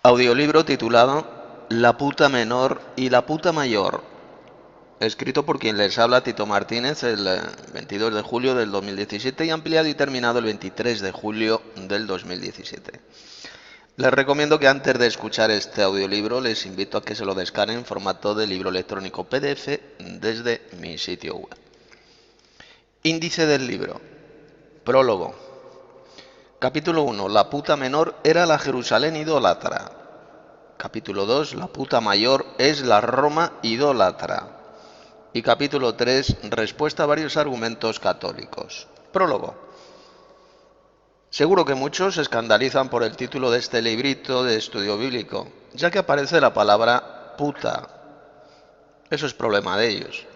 Audiolibro titulado La puta menor y la puta mayor, escrito por quien les habla, Tito Martínez, el 22 de julio del 2017 y ampliado y terminado el 23 de julio del 2017. Les recomiendo que antes de escuchar este audiolibro les invito a que se lo descarguen en formato de libro electrónico PDF desde mi sitio web. Índice del libro. Prólogo. Capítulo 1. La puta menor era la Jerusalén idólatra. Capítulo 2. La puta mayor es la Roma idólatra. Y capítulo 3. Respuesta a varios argumentos católicos. Prólogo. Seguro que muchos se escandalizan por el título de este librito de estudio bíblico, ya que aparece la palabra puta. Eso es problema de ellos.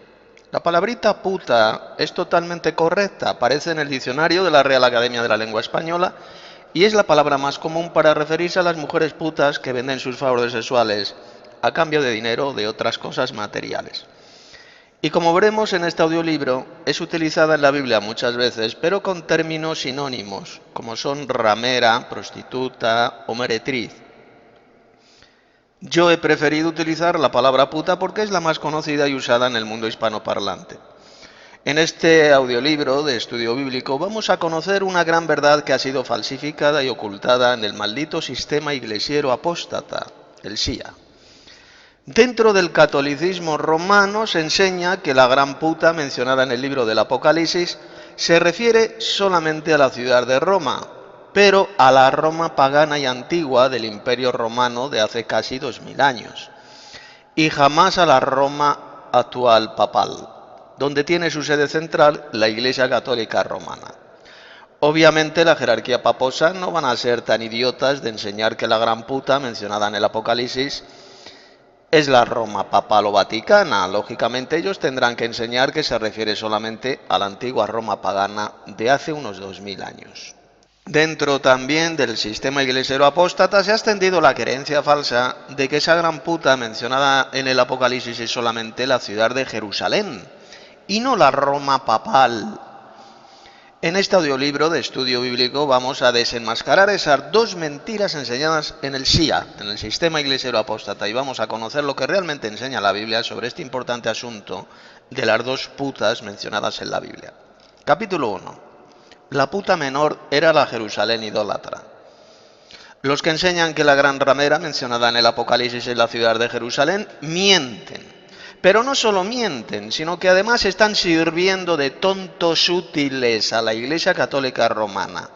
La palabrita puta es totalmente correcta, aparece en el diccionario de la Real Academia de la Lengua Española y es la palabra más común para referirse a las mujeres putas que venden sus favores sexuales a cambio de dinero o de otras cosas materiales. Y como veremos en este audiolibro, es utilizada en la Biblia muchas veces, pero con términos sinónimos, como son ramera, prostituta o meretriz. Yo he preferido utilizar la palabra puta porque es la más conocida y usada en el mundo hispanoparlante. En este audiolibro de estudio bíblico vamos a conocer una gran verdad que ha sido falsificada y ocultada en el maldito sistema iglesiero apóstata, el SIA. Dentro del catolicismo romano se enseña que la gran puta mencionada en el libro del Apocalipsis se refiere solamente a la ciudad de Roma, pero a la Roma pagana y antigua del Imperio Romano de hace casi 2000 años, y jamás a la Roma actual papal, donde tiene su sede central la Iglesia Católica Romana. Obviamente la jerarquía paposa no van a ser tan idiotas de enseñar que la gran puta mencionada en el Apocalipsis es la Roma papal o vaticana. Lógicamente ellos tendrán que enseñar que se refiere solamente a la antigua Roma pagana de hace unos 2000 años. Dentro también del sistema iglesiero apóstata se ha extendido la creencia falsa de que esa gran puta mencionada en el Apocalipsis es solamente la ciudad de Jerusalén y no la Roma papal. En este audiolibro de estudio bíblico vamos a desenmascarar esas dos mentiras enseñadas en el SIA, en el sistema iglesiero apóstata, y vamos a conocer lo que realmente enseña la Biblia sobre este importante asunto de las dos putas mencionadas en la Biblia. Capítulo 1. La puta menor era la Jerusalén idólatra. Los que enseñan que la gran ramera mencionada en el Apocalipsis es la ciudad de Jerusalén mienten. Pero no solo mienten, sino que además están sirviendo de tontos útiles a la Iglesia Católica Romana,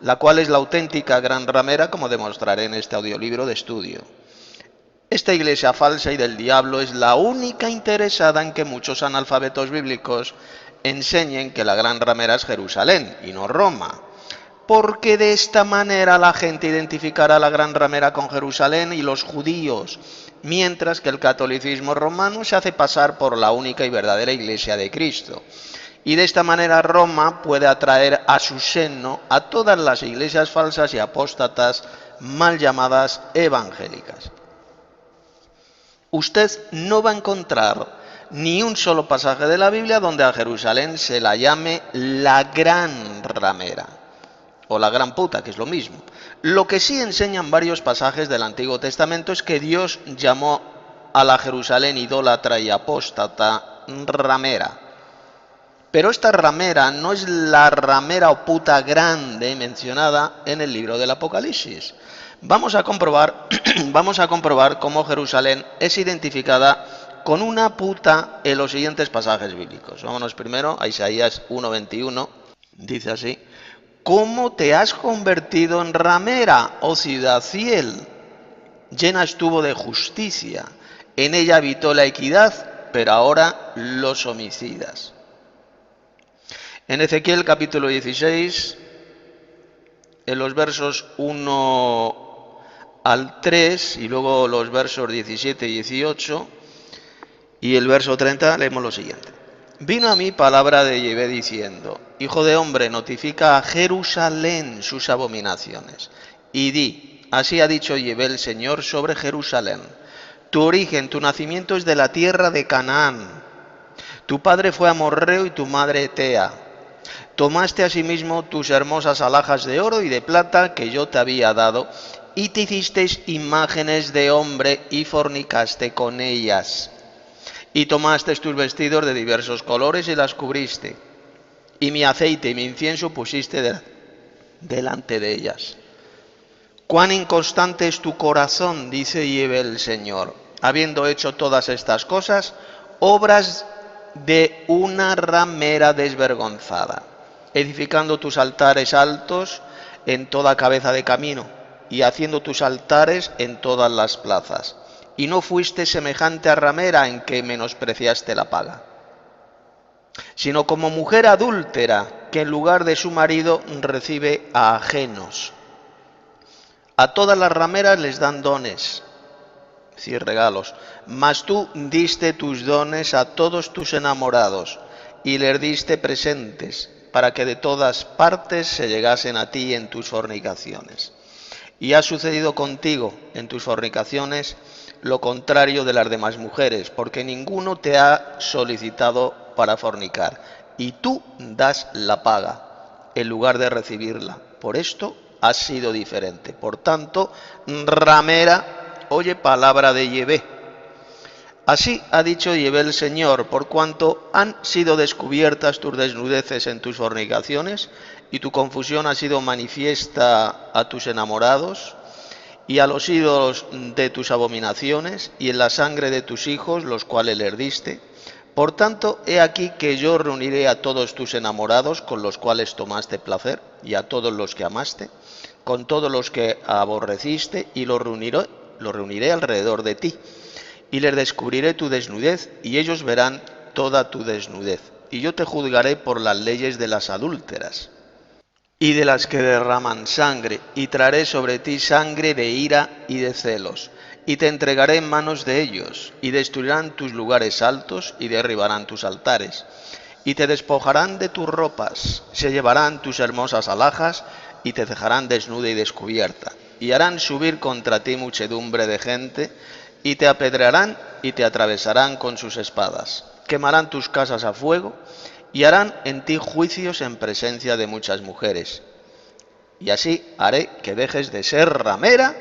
la cual es la auténtica gran ramera, como demostraré en este audiolibro de estudio. Esta iglesia falsa y del diablo es la única interesada en que muchos analfabetos bíblicos enseñen que la gran ramera es Jerusalén y no Roma, porque de esta manera la gente identificará a la gran ramera con Jerusalén y los judíos, mientras que el catolicismo romano se hace pasar por la única y verdadera iglesia de Cristo. Y de esta manera Roma puede atraer a su seno a todas las iglesias falsas y apóstatas mal llamadas evangélicas. Usted no va a encontrar ni un solo pasaje de la Biblia donde a Jerusalén se la llame la gran ramera o la gran puta, que es lo mismo. Lo que sí enseñan varios pasajes del Antiguo Testamento es que Dios llamó a la Jerusalén idólatra y apóstata ramera. Pero esta ramera no es la ramera o puta grande mencionada en el libro del Apocalipsis. Vamos a comprobar cómo Jerusalén es identificada con una puta en los siguientes pasajes bíblicos. Vámonos primero a Isaías 1:21, dice así: ¿Cómo te has convertido en ramera, oh ciudad fiel? Llena estuvo de justicia, en ella habitó la equidad, pero ahora los homicidas. En Ezequiel capítulo 16, en los versos 1 al 3 y luego los versos 17 y 18 y el verso 30 leemos lo siguiente. Vino a mí palabra de Yahvé diciendo: Hijo de hombre, notifica a Jerusalén sus abominaciones. Y di: así ha dicho Yahvé el Señor sobre Jerusalén: tu origen, tu nacimiento es de la tierra de Canaán. Tu padre fue amorreo y tu madre etea. Tomaste asimismo tus hermosas alhajas de oro y de plata que yo te había dado, y te hicisteis imágenes de hombre y fornicaste con ellas. Y tomaste tus vestidos de diversos colores y las cubriste. Y mi aceite y mi incienso pusiste delante de ellas. Cuán inconstante es tu corazón, dice Yahvé el Señor, habiendo hecho todas estas cosas, obras de una ramera desvergonzada, edificando tus altares altos en toda cabeza de camino, y haciendo tus altares en todas las plazas. Y no fuiste semejante a ramera en que menospreciaste la paga, sino como mujer adúltera que en lugar de su marido recibe a ajenos. A todas las rameras les dan dones, es decir, regalos, mas tú diste tus dones a todos tus enamorados y les diste presentes para que de todas partes se llegasen a ti en tus fornicaciones. Y ha sucedido contigo en tus fornicaciones lo contrario de las demás mujeres, porque ninguno te ha solicitado para fornicar, y tú das la paga en lugar de recibirla. Por esto has sido diferente. Por tanto, ramera, oye palabra de Yahvé. Así ha dicho Yahvé el Señor, por cuanto han sido descubiertas tus desnudeces en tus fornicaciones, y tu confusión ha sido manifiesta a tus enamorados, y a los ídolos de tus abominaciones, y en la sangre de tus hijos, los cuales les diste. Por tanto, he aquí que yo reuniré a todos tus enamorados con los cuales tomaste placer, y a todos los que amaste, con todos los que aborreciste, y los reuniré alrededor de ti. Y les descubriré tu desnudez, y ellos verán toda tu desnudez. Y yo te juzgaré por las leyes de las adúlteras y de las que derraman sangre, y traeré sobre ti sangre de ira y de celos, y te entregaré en manos de ellos, y destruirán tus lugares altos, y derribarán tus altares, y te despojarán de tus ropas, se llevarán tus hermosas alhajas, y te dejarán desnuda y descubierta, y harán subir contra ti muchedumbre de gente, y te apedrearán y te atravesarán con sus espadas, quemarán tus casas a fuego, y harán en ti juicios en presencia de muchas mujeres. Y así haré que dejes de ser ramera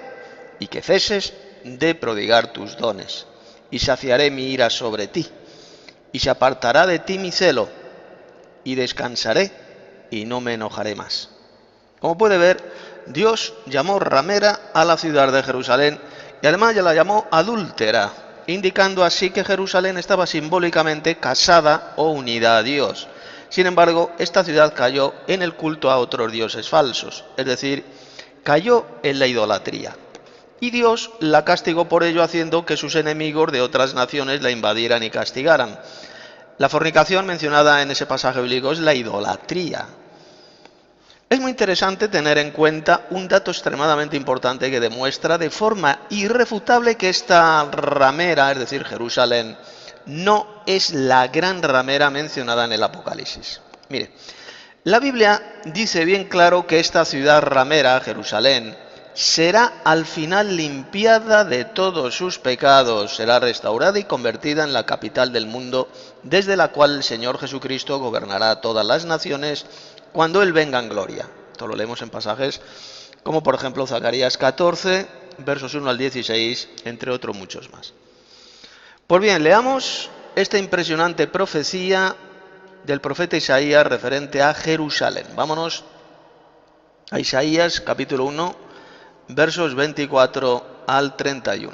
y que ceses de prodigar tus dones. Y saciaré mi ira sobre ti. Y se apartará de ti mi celo. Y descansaré y no me enojaré más. Como puede ver, Dios llamó ramera a la ciudad de Jerusalén y además ya la llamó adúltera, indicando así que Jerusalén estaba simbólicamente casada o unida a Dios. Sin embargo, esta ciudad cayó en el culto a otros dioses falsos, es decir, cayó en la idolatría. Y Dios la castigó por ello, haciendo que sus enemigos de otras naciones la invadieran y castigaran. La fornicación mencionada en ese pasaje bíblico es la idolatría. Es muy interesante tener en cuenta un dato extremadamente importante que demuestra de forma irrefutable que esta ramera, es decir, Jerusalén, no es la gran ramera mencionada en el Apocalipsis. Mire, la Biblia dice bien claro que esta ciudad ramera, Jerusalén, será al final limpiada de todos sus pecados, será restaurada y convertida en la capital del mundo, desde la cual el Señor Jesucristo gobernará a todas las naciones cuando Él venga en gloria. Esto lo leemos en pasajes como por ejemplo Zacarías 14, versos 1 al 16, entre otros muchos más. Pues bien, leamos esta impresionante profecía del profeta Isaías referente a Jerusalén. Vámonos a Isaías capítulo 1, versos 24 al 31.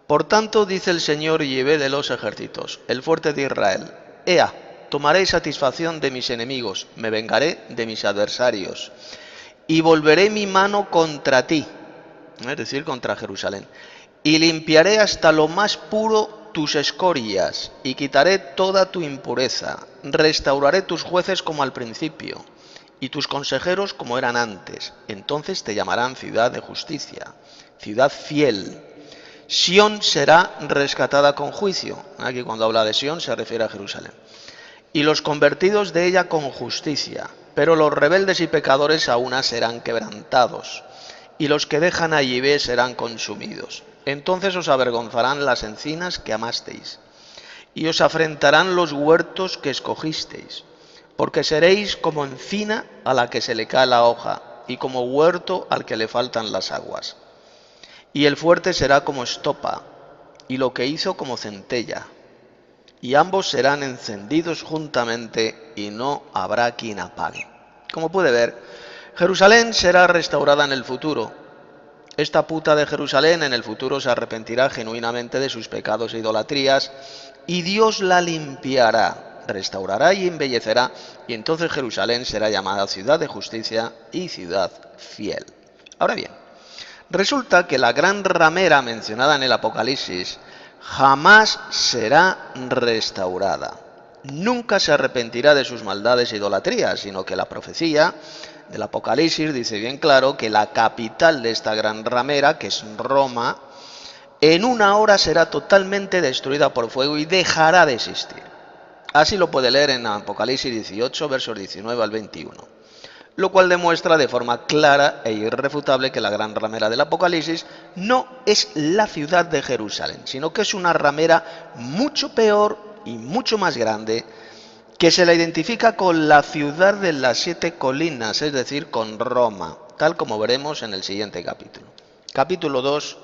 Por tanto, dice el Señor Yahvé de los ejércitos, el fuerte de Israel: Ea, tomaré satisfacción de mis enemigos, me vengaré de mis adversarios, y volveré mi mano contra ti, es decir, contra Jerusalén, y limpiaré hasta lo más puro tus escorias, y quitaré toda tu impureza, restauraré tus jueces como al principio, y tus consejeros como eran antes. Entonces te llamarán ciudad de justicia, ciudad fiel. Sión será rescatada con juicio. Aquí cuando habla de Sión se refiere a Jerusalén. Y los convertidos de ella con justicia, pero los rebeldes y pecadores aún serán quebrantados, y los que dejan a Yahvé serán consumidos. Entonces os avergonzarán las encinas que amasteis, y os afrentarán los huertos que escogisteis, porque seréis como encina a la que se le cae la hoja, y como huerto al que le faltan las aguas. Y el fuerte será como estopa, y lo que hizo como centella, y ambos serán encendidos juntamente, y no habrá quien apague. Como puede ver, Jerusalén será restaurada en el futuro. Esta puta de Jerusalén en el futuro se arrepentirá genuinamente de sus pecados e idolatrías, y Dios la limpiará, restaurará y embellecerá, y entonces Jerusalén será llamada ciudad de justicia y ciudad fiel. Ahora bien, resulta que la gran ramera mencionada en el Apocalipsis jamás será restaurada. Nunca se arrepentirá de sus maldades e idolatrías, sino que la profecía del Apocalipsis dice bien claro que la capital de esta gran ramera, que es Roma, en una hora será totalmente destruida por fuego y dejará de existir. Así lo puede leer en Apocalipsis 18, versos 19 al 21. Lo cual demuestra de forma clara e irrefutable que la gran ramera del Apocalipsis no es la ciudad de Jerusalén, sino que es una ramera mucho peor y mucho más grande, que se la identifica con la ciudad de las 7 colinas, es decir, con Roma, tal como veremos en el siguiente capítulo. Capítulo 2,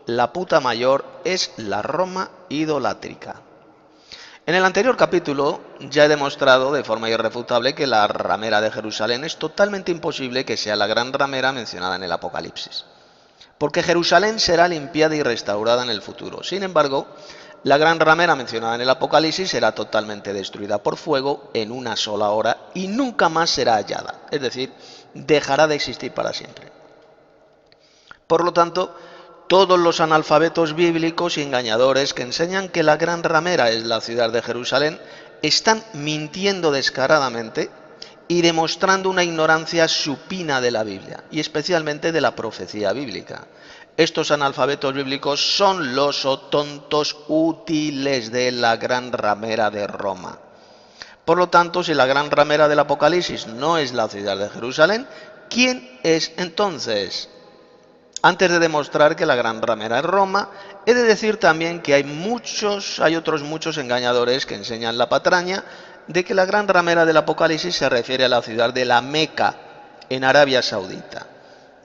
la puta mayor es la Roma idolátrica. En el anterior capítulo ya he demostrado de forma irrefutable que la ramera de Jerusalén es totalmente imposible que sea la gran ramera mencionada en el Apocalipsis, porque Jerusalén será limpiada y restaurada en el futuro. Sin embargo, la gran ramera mencionada en el Apocalipsis será totalmente destruida por fuego en una sola hora y nunca más será hallada, es decir, dejará de existir para siempre. Por lo tanto, todos los analfabetos bíblicos y engañadores que enseñan que la gran ramera es la ciudad de Jerusalén están mintiendo descaradamente y demostrando una ignorancia supina de la Biblia, y especialmente de la profecía bíblica. Estos analfabetos bíblicos son los tontos útiles de la gran ramera de Roma. Por lo tanto, si la gran ramera del Apocalipsis no es la ciudad de Jerusalén, ¿quién es entonces? Antes de demostrar que la gran ramera es Roma, he de decir también que hay otros muchos engañadores que enseñan la patraña de que la gran ramera del Apocalipsis se refiere a la ciudad de la Meca, en Arabia Saudita.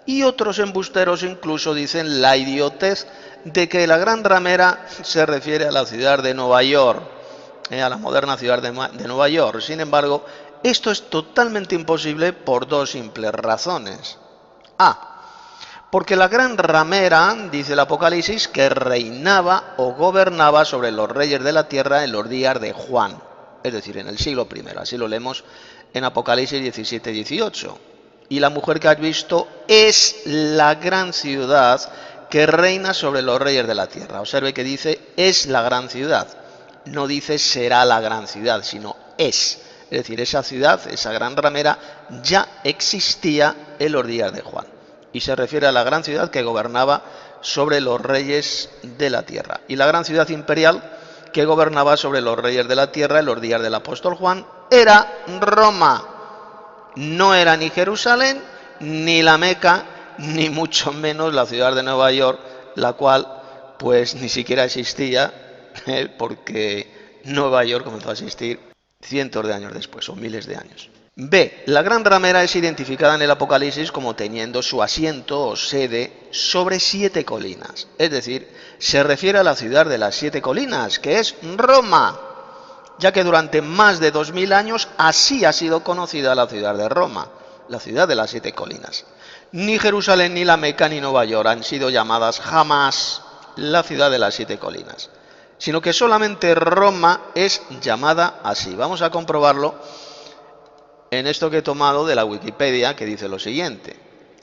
Y otros embusteros incluso dicen la idiotez de que la gran ramera se refiere a la ciudad de Nueva York, a la moderna ciudad de Nueva York. Sin embargo, esto es totalmente imposible por dos simples razones. Porque la gran ramera, dice el Apocalipsis, que reinaba o gobernaba sobre los reyes de la tierra en los días de Juan, es decir, en el siglo I. Así lo leemos en Apocalipsis 17-18. Y la mujer que has visto es la gran ciudad que reina sobre los reyes de la tierra. Observe que dice es la gran ciudad. No dice será la gran ciudad, sino es. Es decir, esa ciudad, esa gran ramera, ya existía en los días de Juan. Y se refiere a la gran ciudad que gobernaba sobre los reyes de la tierra. Y la gran ciudad imperial que gobernaba sobre los reyes de la tierra en los días del apóstol Juan era Roma. No era ni Jerusalén, ni la Meca, ni mucho menos la ciudad de Nueva York, la cual pues ni siquiera existía, porque Nueva York comenzó a existir cientos de años después, o miles de años. B. La gran ramera es identificada en el Apocalipsis como teniendo su asiento o sede sobre 7 colinas. Es decir, se refiere a la ciudad de las 7 colinas, que es Roma, ya que durante más de 2000 años así ha sido conocida la ciudad de Roma, la ciudad de las 7 colinas. Ni Jerusalén, ni la Meca, ni Nueva York han sido llamadas jamás la ciudad de las 7 colinas, sino que solamente Roma es llamada así. Vamos a comprobarlo en esto que he tomado de la Wikipedia, que dice lo siguiente: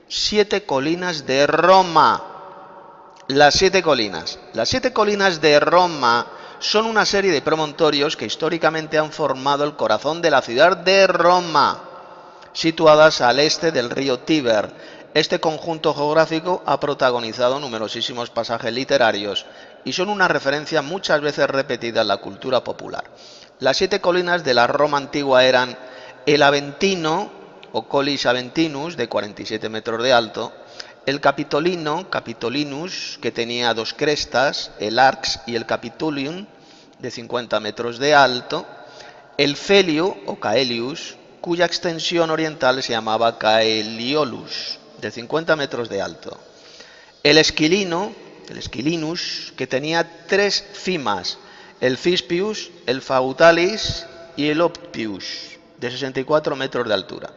7 colinas de Roma. Las 7 colinas. Las 7 colinas de Roma son una serie de promontorios que históricamente han formado el corazón de la ciudad de Roma, situadas al este del río Tíber. Este conjunto geográfico ha protagonizado numerosísimos pasajes literarios y son una referencia muchas veces repetida en la cultura popular. Las 7 colinas de la Roma antigua eran el Aventino, o Collis Aventinus, de 47 metros de alto, el Capitolino, Capitolinus, que tenía 2 crestas, el Arx y el Capitolium, de 50 metros de alto, el Felio, o Caelius, cuya extensión oriental se llamaba Caeliolus, de 50 metros de alto. El Esquilinus, que tenía 3 cimas, el Cispius, el Fautalis y el Oppius, de 64 metros de altura.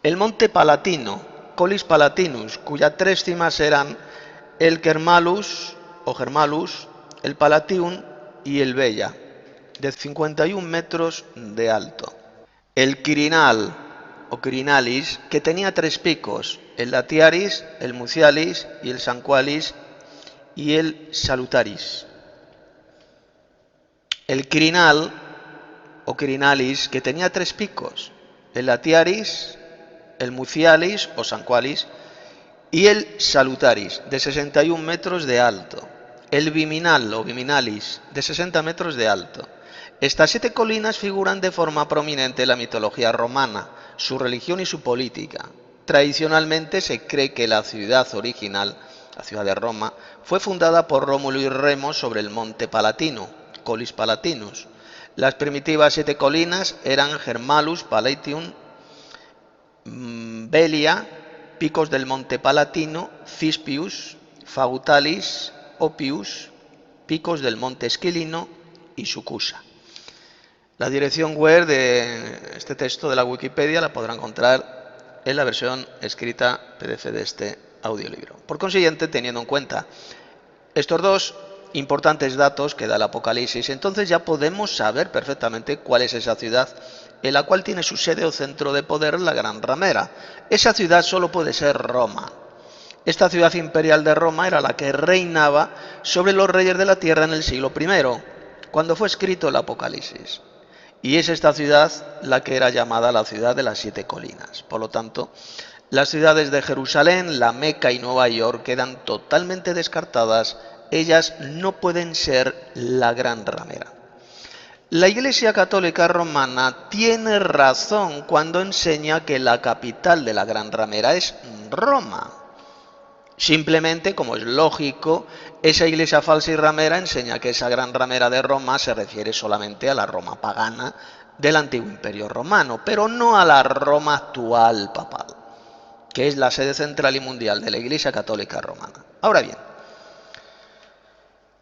El monte Palatino, Colis Palatinus, cuyas 3 cimas eran el Kermalus o Germalus, el Palatium y el Bella, de 51 metros de alto. El Quirinal o Quirinalis, que tenía 3 picos, el Latiaris, el Mucialis y el Sanqualis y el Salutaris. El Quirinal o Quirinalis, que tenía 3 picos, el Latiaris, el Mucialis o Sanqualis y el Salutaris, de 61 metros de alto. El Viminal o Viminalis, de 60 metros de alto. Estas 7 colinas figuran de forma prominente en la mitología romana, su religión y su política. Tradicionalmente se cree que la ciudad original, la ciudad de Roma, fue fundada por Rómulo y Remo sobre el monte Palatino, Colis Palatinus. Las primitivas 7 colinas eran Germalus, Palatium, Velia, picos del monte Palatino, Cispius, Fautalis, Oppius, picos del monte Esquilino y Sucusa. La dirección web de este texto de la Wikipedia la podrán encontrar en la versión escrita PDF de este audiolibro. Por consiguiente, teniendo en cuenta estos 2 importantes datos que da el Apocalipsis, entonces ya podemos saber perfectamente cuál es esa ciudad en la cual tiene su sede o centro de poder la Gran Ramera. Esa ciudad solo puede ser Roma. Esta ciudad imperial de Roma era la que reinaba sobre los reyes de la tierra en el siglo I, cuando fue escrito el Apocalipsis. Y es esta ciudad la que era llamada la ciudad de las 7 colinas. Por lo tanto, las ciudades de Jerusalén, la Meca y Nueva York quedan totalmente descartadas. Ellas no pueden ser la Gran Ramera. La Iglesia Católica Romana tiene razón cuando enseña que la capital de la Gran Ramera es Roma. Simplemente, como es lógico, esa iglesia falsa y ramera enseña que esa Gran Ramera de Roma se refiere solamente a la Roma pagana del antiguo Imperio Romano, pero no a la Roma actual papal, que es la sede central y mundial de la Iglesia Católica Romana. Ahora bien,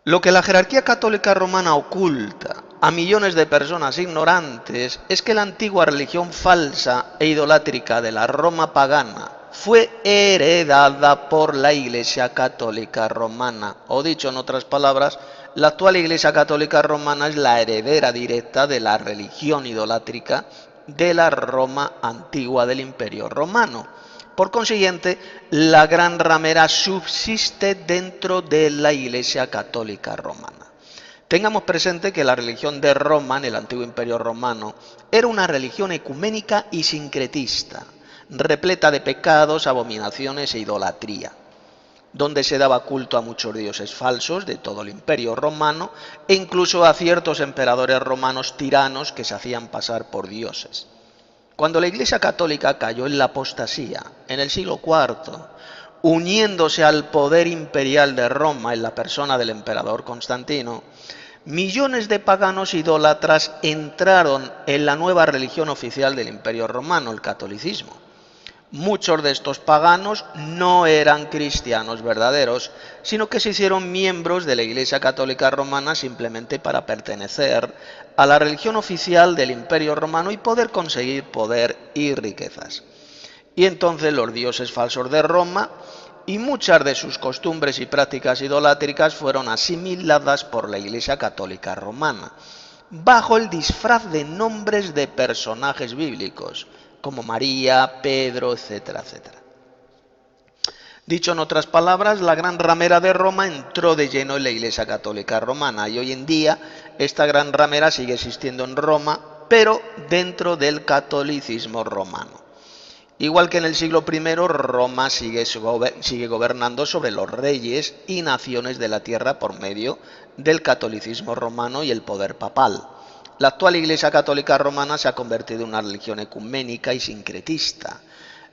lo que la jerarquía católica romana oculta a millones de personas ignorantes es que la antigua religión falsa e idolátrica de la Roma pagana fue heredada por la Iglesia Católica Romana. O dicho en otras palabras, la actual Iglesia Católica Romana es la heredera directa de la religión idolátrica de la Roma antigua del Imperio Romano. Por consiguiente, la Gran Ramera subsiste dentro de la Iglesia Católica Romana. Tengamos presente que la religión de Roma, en el antiguo Imperio Romano, era una religión ecuménica y sincretista, repleta de pecados, abominaciones e idolatría, donde se daba culto a muchos dioses falsos de todo el Imperio Romano e incluso a ciertos emperadores romanos tiranos que se hacían pasar por dioses. Cuando la Iglesia Católica cayó en la apostasía en el siglo IV, uniéndose al poder imperial de Roma en la persona del emperador Constantino, millones de paganos idólatras entraron en la nueva religión oficial del Imperio Romano, el catolicismo. Muchos de estos paganos no eran cristianos verdaderos, sino que se hicieron miembros de la Iglesia Católica Romana simplemente para pertenecer a la religión oficial del Imperio Romano y poder conseguir poder y riquezas. Y entonces los dioses falsos de Roma y muchas de sus costumbres y prácticas idolátricas fueron asimiladas por la Iglesia Católica Romana, bajo el disfraz de nombres de personajes bíblicos, como María, Pedro, etcétera, etcétera. Dicho en otras palabras, la Gran Ramera de Roma entró de lleno en la Iglesia Católica Romana y hoy en día esta Gran Ramera sigue existiendo en Roma, pero dentro del catolicismo romano. Igual que en el siglo I, Roma sigue gobernando sobre los reyes y naciones de la tierra por medio del catolicismo romano y el poder papal. La actual Iglesia Católica Romana se ha convertido en una religión ecuménica y sincretista,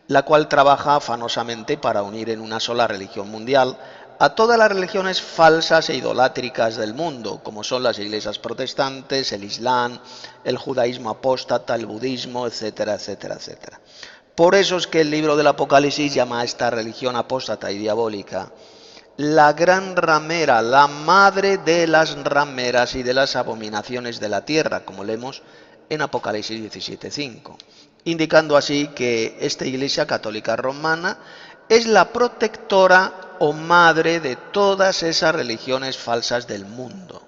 la cual trabaja afanosamente para unir en una sola religión mundial a todas las religiones falsas e idolátricas del mundo, como son las iglesias protestantes, el Islam, el judaísmo apóstata, el budismo, etcétera, etcétera, etcétera. Por eso es que el libro del Apocalipsis llama a esta religión apóstata y diabólica la gran ramera, la madre de las rameras y de las abominaciones de la tierra, como leemos en Apocalipsis 17:5, indicando así que esta Iglesia Católica Romana es la protectora o madre de todas esas religiones falsas del mundo.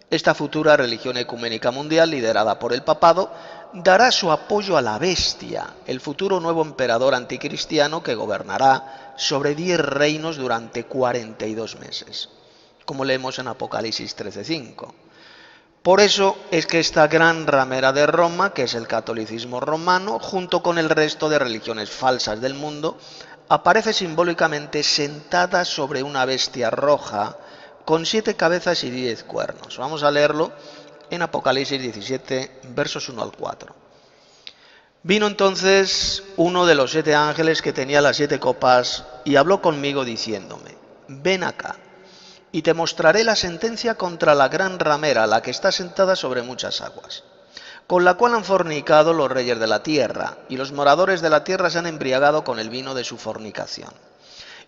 Esta futura religión ecuménica mundial, liderada por el papado, dará su apoyo a la bestia, el futuro nuevo emperador anticristiano que gobernará sobre 10 reinos durante 42 meses, como leemos en Apocalipsis 13:5. Por eso es que esta gran ramera de Roma, que es el catolicismo romano, junto con el resto de religiones falsas del mundo, aparece simbólicamente sentada sobre una bestia roja con 7 cabezas y 10 cuernos. Vamos a leerlo en Apocalipsis 17, versos 1 al 4. Vino entonces uno de los 7 ángeles que tenía las 7 copas y habló conmigo diciéndome: ven acá, y te mostraré la sentencia contra la gran ramera, la que está sentada sobre muchas aguas, con la cual han fornicado los reyes de la tierra, y los moradores de la tierra se han embriagado con el vino de su fornicación.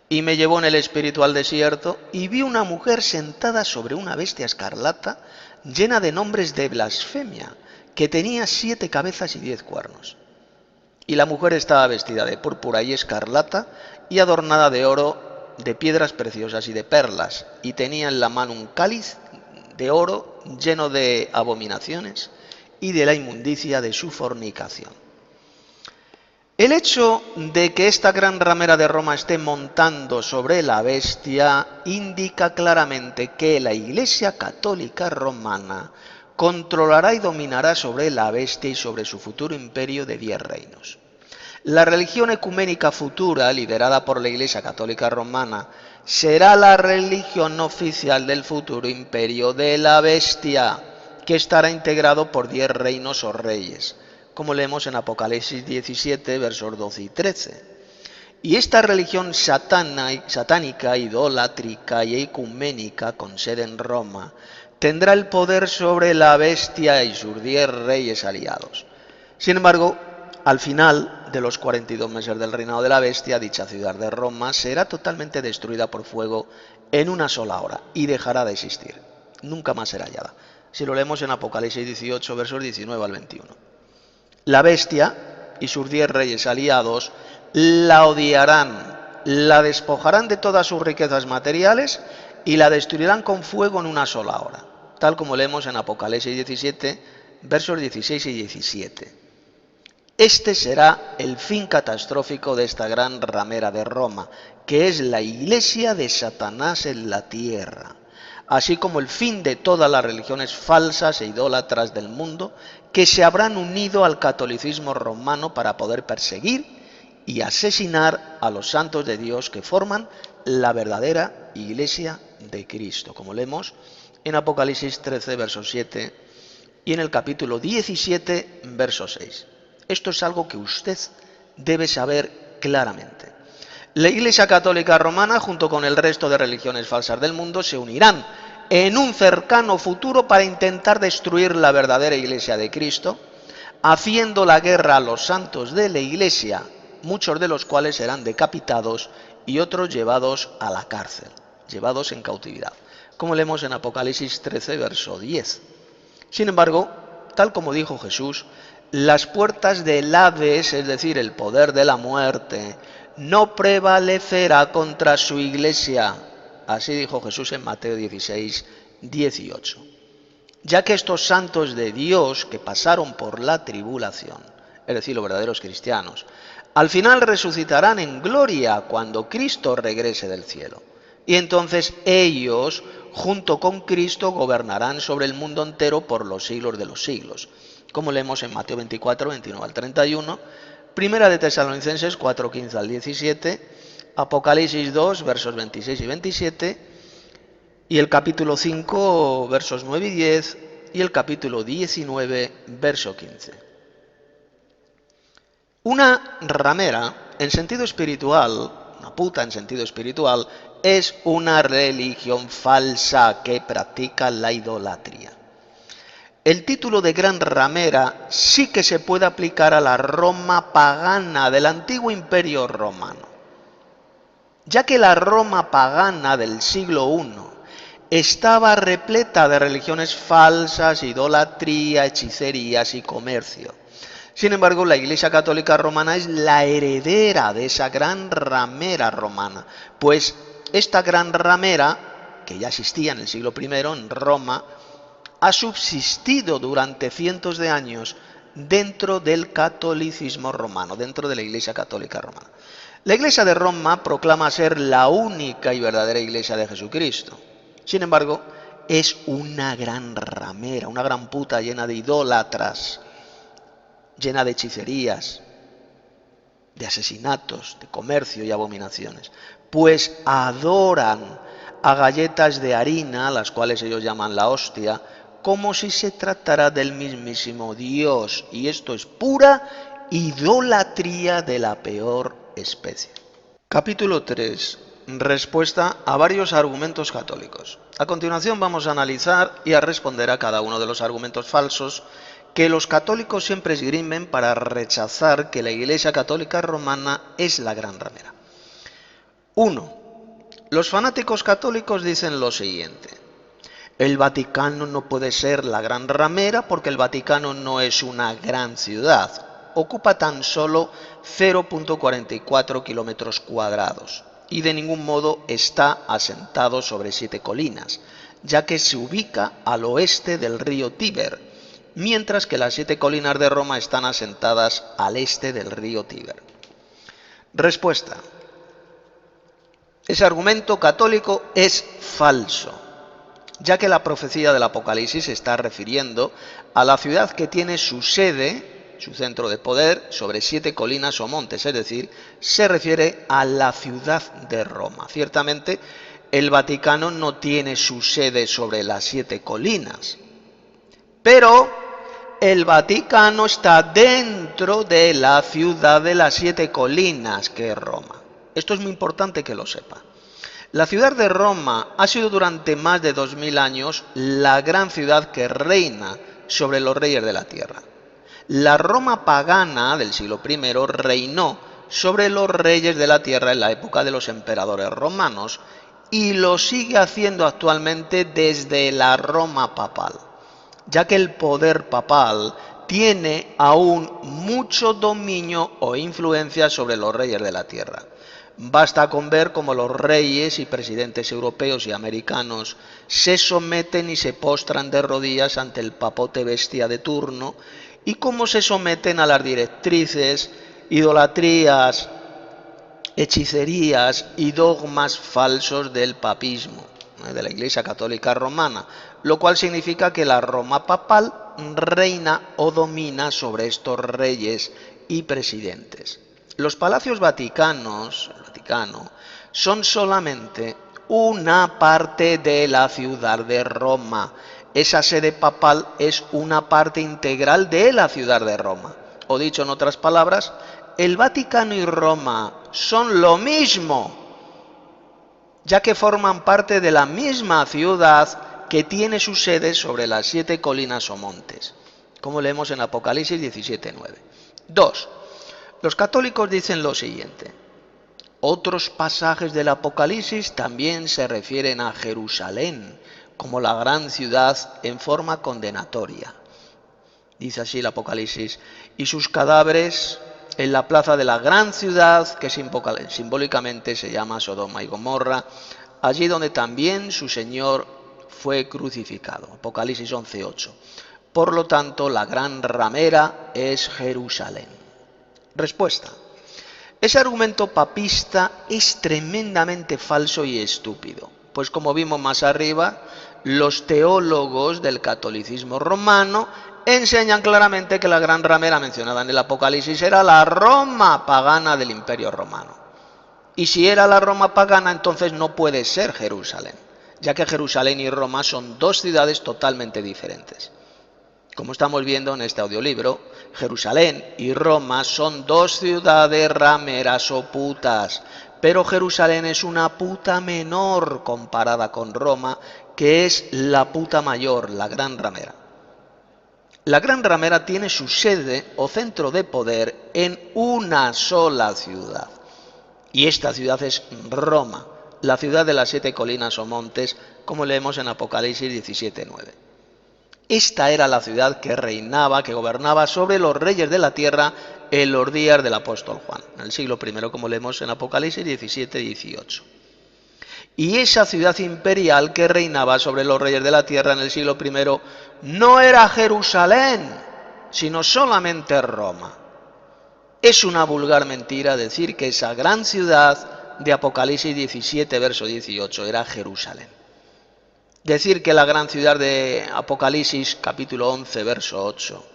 Y me llevó en el espíritu al desierto, y vi una mujer sentada sobre una bestia escarlata, llena de nombres de blasfemia, que tenía 7 cabezas y 10 cuernos. Y la mujer estaba vestida de púrpura y escarlata, y adornada de oro, de piedras preciosas y de perlas, y tenía en la mano un cáliz de oro lleno de abominaciones y de la inmundicia de su fornicación. El hecho de que esta gran ramera de Roma esté montando sobre la bestia indica claramente que la Iglesia Católica Romana controlará y dominará sobre la bestia y sobre su futuro imperio de 10 reinos. La religión ecuménica futura, liderada por la Iglesia Católica Romana, será la religión oficial del futuro imperio de la bestia, que estará integrado por 10 reinos o reyes, como leemos en Apocalipsis 17, versos 12 y 13. Y esta religión satánica, idolátrica y ecuménica, con sede en Roma, tendrá el poder sobre la bestia y sus 10 reyes aliados. Sin embargo, al final de los 42 meses del reinado de la bestia, dicha ciudad de Roma será totalmente destruida por fuego en una sola hora y dejará de existir. Nunca más será hallada. Si lo leemos en Apocalipsis 18, versos 19 al 21. La bestia y sus 10 reyes aliados la odiarán, la despojarán de todas sus riquezas materiales y la destruirán con fuego en una sola hora, tal como leemos en Apocalipsis 17, versos 16 y 17. Este será el fin catastrófico de esta gran ramera de Roma, que es la iglesia de Satanás en la tierra, así como el fin de todas las religiones falsas e idólatras del mundo que se habrán unido al catolicismo romano para poder perseguir y asesinar a los santos de Dios que forman la verdadera iglesia de Cristo, como leemos en Apocalipsis 13, verso 7 y en el capítulo 17, verso 6. Esto es algo que usted debe saber claramente. La Iglesia Católica Romana, junto con el resto de religiones falsas del mundo, se unirán en un cercano futuro para intentar destruir la verdadera Iglesia de Cristo, haciendo la guerra a los santos de la Iglesia, muchos de los cuales serán decapitados y otros llevados a la cárcel, llevados en cautividad, como leemos en Apocalipsis 13, verso 10. Sin embargo, tal como dijo Jesús, las puertas del Hades, es decir, el poder de la muerte, no prevalecerá contra su iglesia. Así dijo Jesús en Mateo 16, 18. Ya que estos santos de Dios que pasaron por la tribulación, es decir, los verdaderos cristianos, al final resucitarán en gloria cuando Cristo regrese del cielo. Y entonces ellos, junto con Cristo, gobernarán sobre el mundo entero por los siglos de los siglos, como leemos en Mateo 24, 29 al 31, Primera de Tesalonicenses 4, 15 al 17, Apocalipsis 2, versos 26 y 27, y el capítulo 5, versos 9 y 10, y el capítulo 19, verso 15. Una ramera, en sentido espiritual, una puta en sentido espiritual, es una religión falsa que practica la idolatría. El título de gran ramera sí que se puede aplicar a la Roma pagana del antiguo imperio romano, ya que la Roma pagana del siglo I estaba repleta de religiones falsas, idolatría, hechicerías y comercio. Sin embargo, la Iglesia Católica Romana es la heredera de esa gran ramera romana, pues esta gran ramera, que ya existía en el siglo I en Roma, ha subsistido durante cientos de años dentro del catolicismo romano, dentro de la Iglesia Católica Romana. La Iglesia de Roma proclama ser la única y verdadera Iglesia de Jesucristo. Sin embargo, es una gran ramera, una gran puta llena de idólatras, llena de hechicerías, de asesinatos, de comercio y abominaciones, pues adoran a galletas de harina, las cuales ellos llaman la hostia, como si se tratara del mismísimo Dios, y esto es pura idolatría de la peor especie. Capítulo 3. Respuesta a varios argumentos católicos. A continuación vamos a analizar y a responder a cada uno de los argumentos falsos que los católicos siempre esgrimen para rechazar que la Iglesia Católica Romana es la gran ramera. 1. Los fanáticos católicos dicen lo siguiente: el Vaticano no puede ser la gran ramera porque el Vaticano no es una gran ciudad, ocupa tan solo 0,44 kilómetros cuadrados y de ningún modo está asentado sobre 7 colinas, ya que se ubica al oeste del río Tíber, mientras que las 7 colinas de Roma están asentadas al este del río Tíber. Respuesta: ese argumento católico es falso, ya que la profecía del Apocalipsis se está refiriendo a la ciudad que tiene su sede, su centro de poder, sobre 7 colinas o montes, es decir, se refiere a la ciudad de Roma. Ciertamente, el Vaticano no tiene su sede sobre las 7 colinas, pero el Vaticano está dentro de la ciudad de las 7 colinas, que es Roma. Esto es muy importante que lo sepa. La ciudad de Roma ha sido durante más de 2000 años la gran ciudad que reina sobre los reyes de la tierra. La Roma pagana del siglo I reinó sobre los reyes de la tierra en la época de los emperadores romanos y lo sigue haciendo actualmente desde la Roma papal, ya que el poder papal tiene aún mucho dominio o influencia sobre los reyes de la tierra. Basta con ver cómo los reyes y presidentes europeos y americanos se someten y se postran de rodillas ante el papote bestia de turno y cómo se someten a las directrices, idolatrías, hechicerías y dogmas falsos del papismo, de la Iglesia Católica Romana, lo cual significa que la Roma papal reina o domina sobre estos reyes y presidentes. Los palacios vaticanos, el Vaticano, son solamente una parte de la ciudad de Roma. Esa sede papal es una parte integral de la ciudad de Roma. O dicho en otras palabras, el Vaticano y Roma son lo mismo, ya que forman parte de la misma ciudad que tiene su sede sobre las 7 colinas o montes, como leemos en Apocalipsis 17:9. 2. Los católicos dicen lo siguiente: otros pasajes del Apocalipsis también se refieren a Jerusalén como la gran ciudad en forma condenatoria. Dice así el Apocalipsis: y sus cadáveres en la plaza de la gran ciudad, que simbólicamente se llama Sodoma y Gomorra, allí donde también su Señor fue crucificado. Apocalipsis 11:8. Por lo tanto, la gran ramera es Jerusalén. Respuesta: ese argumento papista es tremendamente falso y estúpido, pues como vimos más arriba, los teólogos del catolicismo romano enseñan claramente que la gran ramera mencionada en el Apocalipsis era la Roma pagana del Imperio Romano. Y si era la Roma pagana, entonces no puede ser Jerusalén, ya que Jerusalén y Roma son dos ciudades totalmente diferentes. Como estamos viendo en este audiolibro, Jerusalén y Roma son dos ciudades rameras o putas, pero Jerusalén es una puta menor comparada con Roma, que es la puta mayor, la gran ramera. La gran ramera tiene su sede o centro de poder en una sola ciudad. Y esta ciudad es Roma, la ciudad de las 7 colinas o montes, como leemos en Apocalipsis 17:9. Esta era la ciudad que reinaba, que gobernaba sobre los reyes de la tierra en los días del apóstol Juan, en el siglo I, como leemos en Apocalipsis 17-18. Y esa ciudad imperial que reinaba sobre los reyes de la tierra en el siglo I no era Jerusalén, sino solamente Roma. Es una vulgar mentira decir que esa gran ciudad de Apocalipsis 17, verso 18, era Jerusalén. Decir que la gran ciudad de Apocalipsis, capítulo 11, verso 8,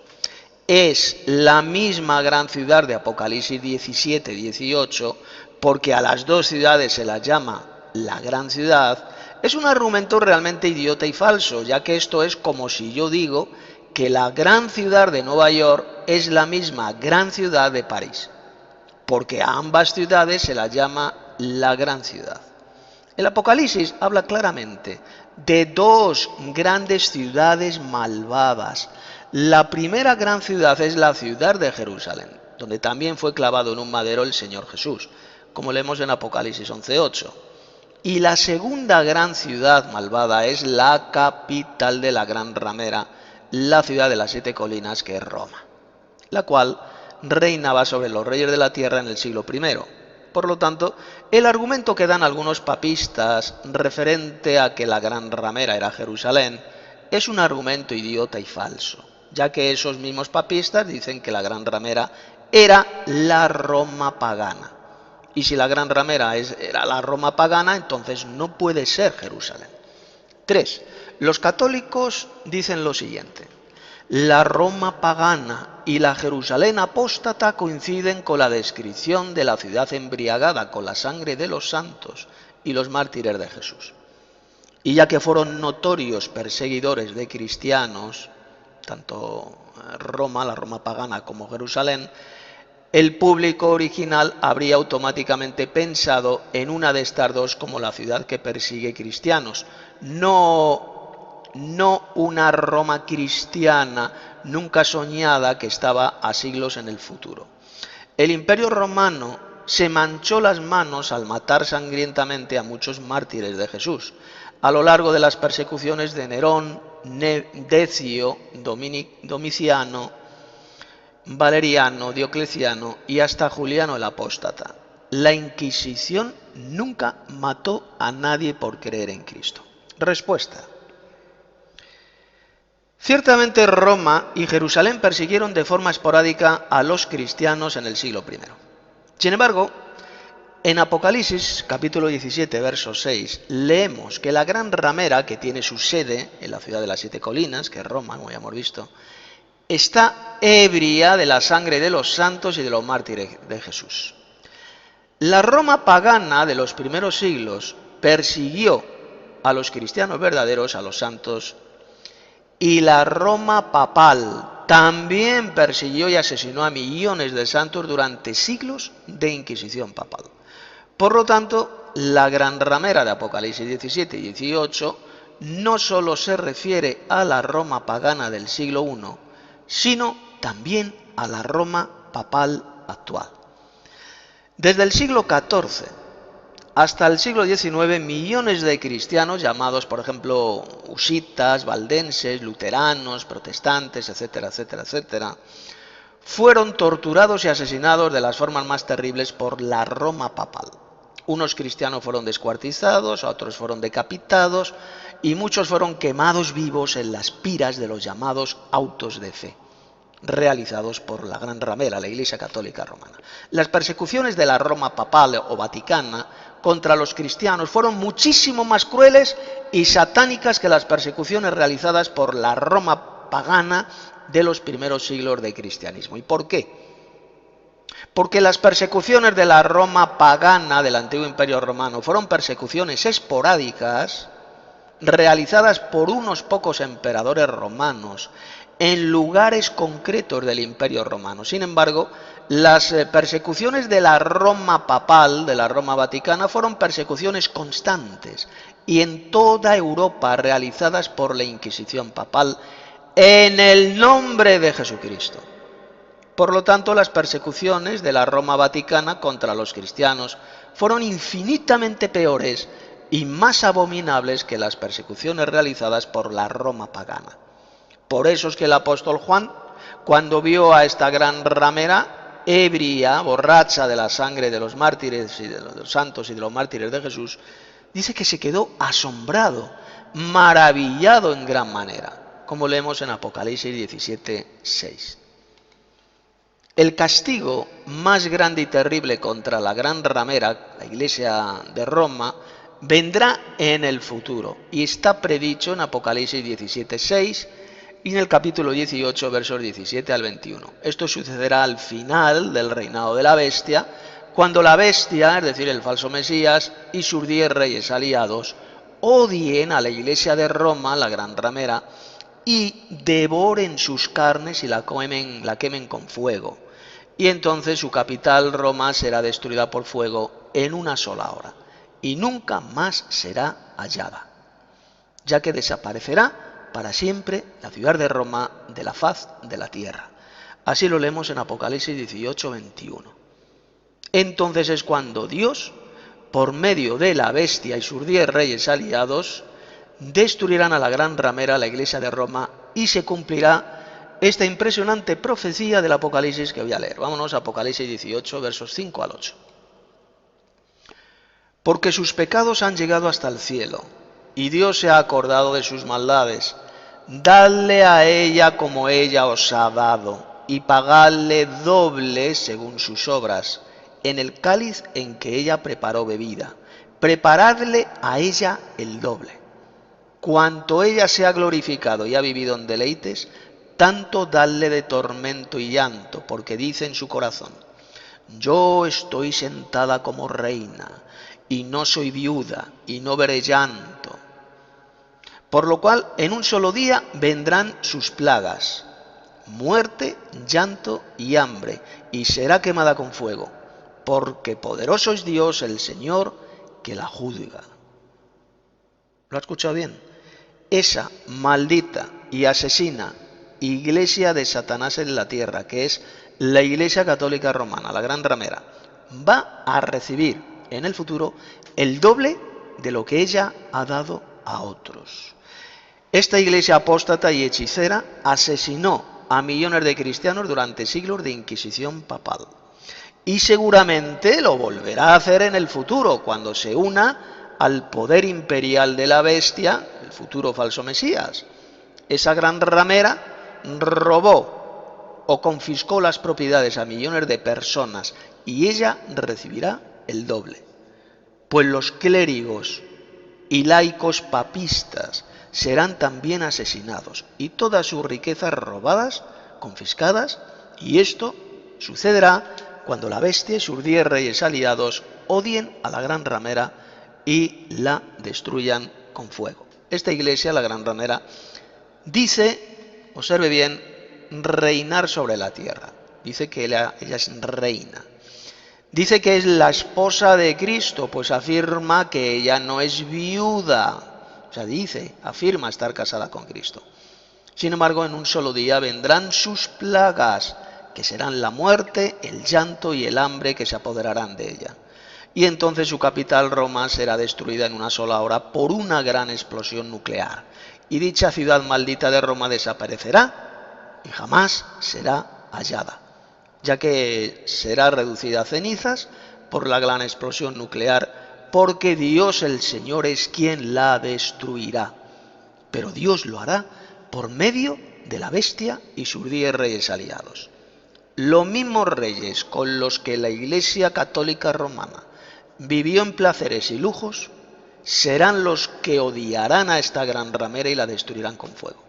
es la misma gran ciudad de Apocalipsis 17, 18, porque a las dos ciudades se las llama la gran ciudad, es un argumento realmente idiota y falso, ya que esto es como si yo digo que la gran ciudad de Nueva York es la misma gran ciudad de París, porque a ambas ciudades se las llama la gran ciudad. El Apocalipsis habla claramente de dos grandes ciudades malvadas. La primera gran ciudad es la ciudad de Jerusalén, donde también fue clavado en un madero el Señor Jesús, como leemos en Apocalipsis 11:8. Y la segunda gran ciudad malvada es la capital de la gran ramera, la ciudad de las 7 colinas, que es Roma, la cual reinaba sobre los reyes de la tierra en el siglo I. Por lo tanto, el argumento que dan algunos papistas referente a que la gran ramera era Jerusalén es un argumento idiota y falso, ya que esos mismos papistas dicen que la gran ramera era la Roma pagana. Y si la gran ramera era la Roma pagana, entonces no puede ser Jerusalén. 3. Los católicos dicen lo siguiente: la Roma pagana y la Jerusalén apóstata coinciden con la descripción de la ciudad embriagada con la sangre de los santos y los mártires de Jesús. Y ya que fueron notorios perseguidores de cristianos, tanto Roma, la Roma pagana, como Jerusalén, el público original habría automáticamente pensado en una de estas dos como la ciudad que persigue cristianos, no una Roma cristiana nunca soñada que estaba a siglos en el futuro. El Imperio Romano se manchó las manos al matar sangrientamente a muchos mártires de Jesús a lo largo de las persecuciones de Nerón, Decio, Domiciano, Valeriano, Diocleciano y hasta Juliano el Apóstata. La Inquisición nunca mató a nadie por creer en Cristo. Respuesta: ciertamente Roma y Jerusalén persiguieron de forma esporádica a los cristianos en el siglo I. Sin embargo, en Apocalipsis capítulo 17, verso 6, leemos que la gran ramera, que tiene su sede en la ciudad de las 7 colinas, que es Roma, como ya hemos visto, está ebria de la sangre de los santos y de los mártires de Jesús. La Roma pagana de los primeros siglos persiguió a los cristianos verdaderos, a los santos, y la Roma papal también persiguió y asesinó a millones de santos durante siglos de Inquisición papal. Por lo tanto, la gran ramera de Apocalipsis 17 y 18 no solo se refiere a la Roma pagana del siglo I, sino también a la Roma papal actual. Desde el siglo XIV hasta el siglo XIX, millones de cristianos llamados, por ejemplo, husitas, valdenses, luteranos, protestantes, etcétera, etcétera, etcétera, fueron torturados y asesinados de las formas más terribles por la Roma papal. Unos cristianos fueron descuartizados, otros fueron decapitados y muchos fueron quemados vivos en las piras de los llamados autos de fe, realizados por la gran ramera, la Iglesia Católica Romana. Las persecuciones de la Roma papal o vaticana contra los cristianos fueron muchísimo más crueles y satánicas que las persecuciones realizadas por la Roma pagana de los primeros siglos de cristianismo. ¿Y por qué? Porque las persecuciones de la Roma pagana del antiguo Imperio Romano fueron persecuciones esporádicas realizadas por unos pocos emperadores romanos en lugares concretos del Imperio Romano. Sin embargo, Las persecuciones de la Roma papal, de la Roma vaticana, fueron persecuciones constantes y en toda Europa realizadas por la Inquisición papal en el nombre de Jesucristo. Por lo tanto, las persecuciones de la Roma vaticana contra los cristianos fueron infinitamente peores y más abominables que las persecuciones realizadas por la Roma pagana. Por eso es que el apóstol Juan, cuando vio a esta gran ramera, ebria, borracha de la sangre de los mártires y de los santos y de los mártires de Jesús, dice que se quedó asombrado, maravillado en gran manera, como leemos en Apocalipsis 17:6. El castigo más grande y terrible contra la gran ramera, la iglesia de Roma, vendrá en el futuro y está predicho en Apocalipsis 17:6 y en el capítulo 18, versos 17 al 21. Esto sucederá al final del reinado de la bestia, cuando la bestia, es decir, el falso Mesías, y sus 10 reyes aliados odien a la iglesia de Roma, la gran ramera, y devoren sus carnes y la quemen con fuego. Y entonces su capital, Roma, será destruida por fuego en una sola hora, y nunca más será hallada, ya que desaparecerá para siempre la ciudad de Roma de la faz de la tierra. Así lo leemos en Apocalipsis 18:21. Entonces es cuando Dios, por medio de la bestia y sus 10 reyes aliados, destruirán a la gran ramera, la iglesia de Roma, y se cumplirá esta impresionante profecía del Apocalipsis que voy a leer. Vámonos a Apocalipsis 18, versos 5 al 8. Porque sus pecados han llegado hasta el cielo, y Dios se ha acordado de sus maldades. Dadle a ella como ella os ha dado, y pagadle doble según sus obras, en el cáliz en que ella preparó bebida. Preparadle a ella el doble. Cuanto ella se ha glorificado y ha vivido en deleites, tanto dadle de tormento y llanto, porque dice en su corazón: yo estoy sentada como reina, y no soy viuda, y no veré llanto. Por lo cual, en un solo día vendrán sus plagas, muerte, llanto y hambre, y será quemada con fuego, porque poderoso es Dios, el Señor, que la juzga. ¿Lo ha escuchado bien? Esa maldita y asesina iglesia de Satanás en la tierra, que es la Iglesia Católica Romana, la gran ramera, va a recibir en el futuro el doble de lo que ella ha dado a otros. Esta iglesia apóstata y hechicera asesinó a millones de cristianos durante siglos de Inquisición papal. Y seguramente lo volverá a hacer en el futuro, cuando se una al poder imperial de la bestia, el futuro falso Mesías. Esa gran ramera robó o confiscó las propiedades a millones de personas y ella recibirá el doble. Pues los clérigos y laicos papistas serán también asesinados y todas sus riquezas robadas, confiscadas, y esto sucederá cuando la bestia y sus 10 reyes aliados odien a la gran ramera y la destruyan con fuego. Esta iglesia, la gran ramera, dice, observe bien, reinar sobre la tierra. Dice que ella es reina. Dice que es la esposa de Cristo, pues afirma que ella no es viuda. O sea, afirma estar casada con Cristo. Sin embargo, en un solo día vendrán sus plagas, que serán la muerte, el llanto y el hambre que se apoderarán de ella. Y entonces su capital, Roma, será destruida en una sola hora por una gran explosión nuclear. Y dicha ciudad maldita de Roma desaparecerá y jamás será hallada, ya que será reducida a cenizas por la gran explosión nuclear, porque Dios el Señor es quien la destruirá. Pero Dios lo hará por medio de la bestia y sus 10 reyes aliados. Los mismos reyes con los que la Iglesia Católica Romana vivió en placeres y lujos, serán los que odiarán a esta gran ramera y la destruirán con fuego.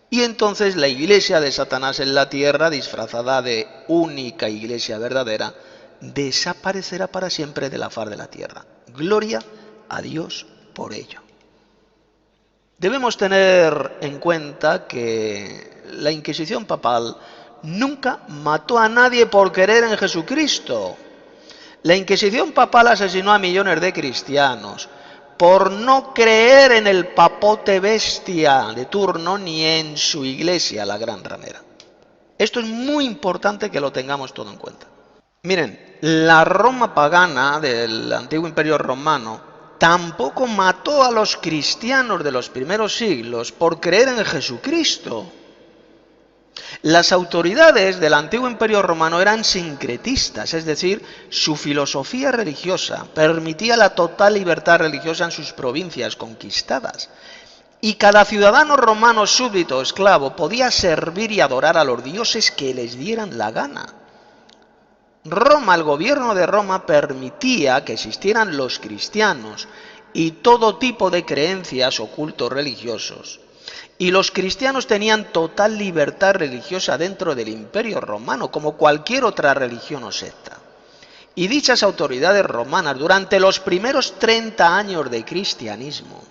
Y entonces la iglesia de Satanás en la tierra, disfrazada de única iglesia verdadera, desaparecerá para siempre de la faz de la tierra. Gloria a Dios por ello. Debemos tener en cuenta que la Inquisición papal nunca mató a nadie por creer en Jesucristo. La Inquisición papal asesinó a millones de cristianos por no creer en el papote bestia de turno ni en su iglesia, la Gran Ramera. Esto es muy importante que lo tengamos todo en cuenta. Miren, la Roma pagana del antiguo Imperio Romano tampoco mató a los cristianos de los primeros siglos por creer en Jesucristo. Las autoridades del antiguo Imperio Romano eran sincretistas, es decir, su filosofía religiosa permitía la total libertad religiosa en sus provincias conquistadas. Y cada ciudadano romano súbdito o esclavo podía servir y adorar a los dioses que les dieran la gana. Roma, el gobierno de Roma, permitía que existieran los cristianos y todo tipo de creencias o cultos religiosos. Y los cristianos tenían total libertad religiosa dentro del Imperio Romano, como cualquier otra religión o secta. Y dichas autoridades romanas, durante los primeros 30 años de cristianismo,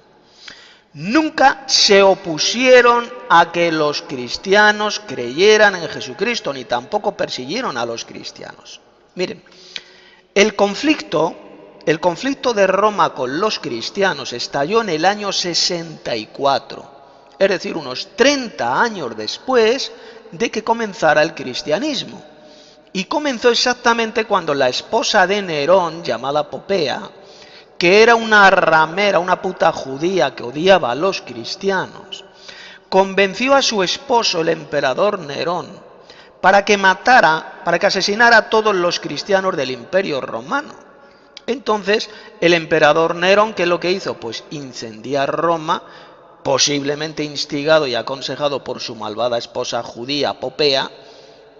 nunca se opusieron a que los cristianos creyeran en Jesucristo, ni tampoco persiguieron a los cristianos. Miren, el conflicto de Roma con los cristianos estalló en el año 64. Es decir, unos 30 años después de que comenzara el cristianismo. Y comenzó exactamente cuando la esposa de Nerón, llamada Popea, que era una ramera, una puta judía que odiaba a los cristianos, convenció a su esposo, el emperador Nerón, para que asesinara a todos los cristianos del Imperio Romano. Entonces, el emperador Nerón, ¿qué es lo que hizo? Pues incendiar Roma, posiblemente instigado y aconsejado por su malvada esposa judía Popea,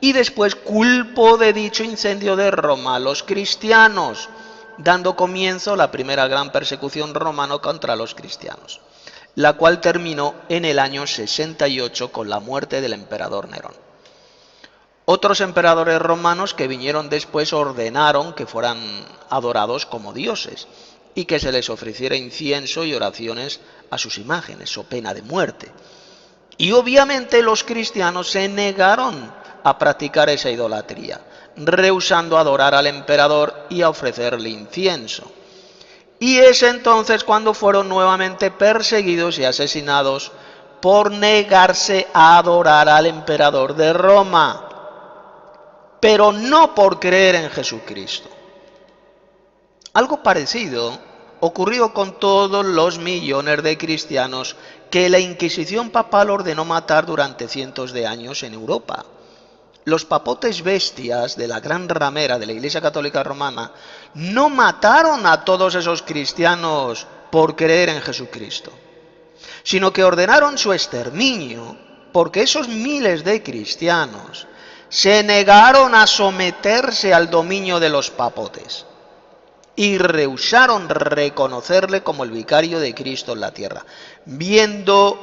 y después culpó de dicho incendio de Roma a los cristianos, dando comienzo a la primera gran persecución romana contra los cristianos, la cual terminó en el año 68 con la muerte del emperador Nerón. Otros emperadores romanos que vinieron después ordenaron que fueran adorados como dioses y que se les ofreciera incienso y oraciones a sus imágenes, o pena de muerte. Y obviamente los cristianos se negaron a practicar esa idolatría, rehusando adorar al emperador y a ofrecerle incienso. Y es entonces cuando fueron nuevamente perseguidos y asesinados por negarse a adorar al emperador de Roma, pero no por creer en Jesucristo. Algo parecido ocurrió con todos los millones de cristianos que la Inquisición papal ordenó matar durante cientos de años en Europa. Los papotes bestias de la Gran Ramera de la Iglesia Católica Romana no mataron a todos esos cristianos por creer en Jesucristo, sino que ordenaron su exterminio porque esos miles de cristianos se negaron a someterse al dominio de los papotes y rehusaron reconocerle como el vicario de Cristo en la tierra. Vieron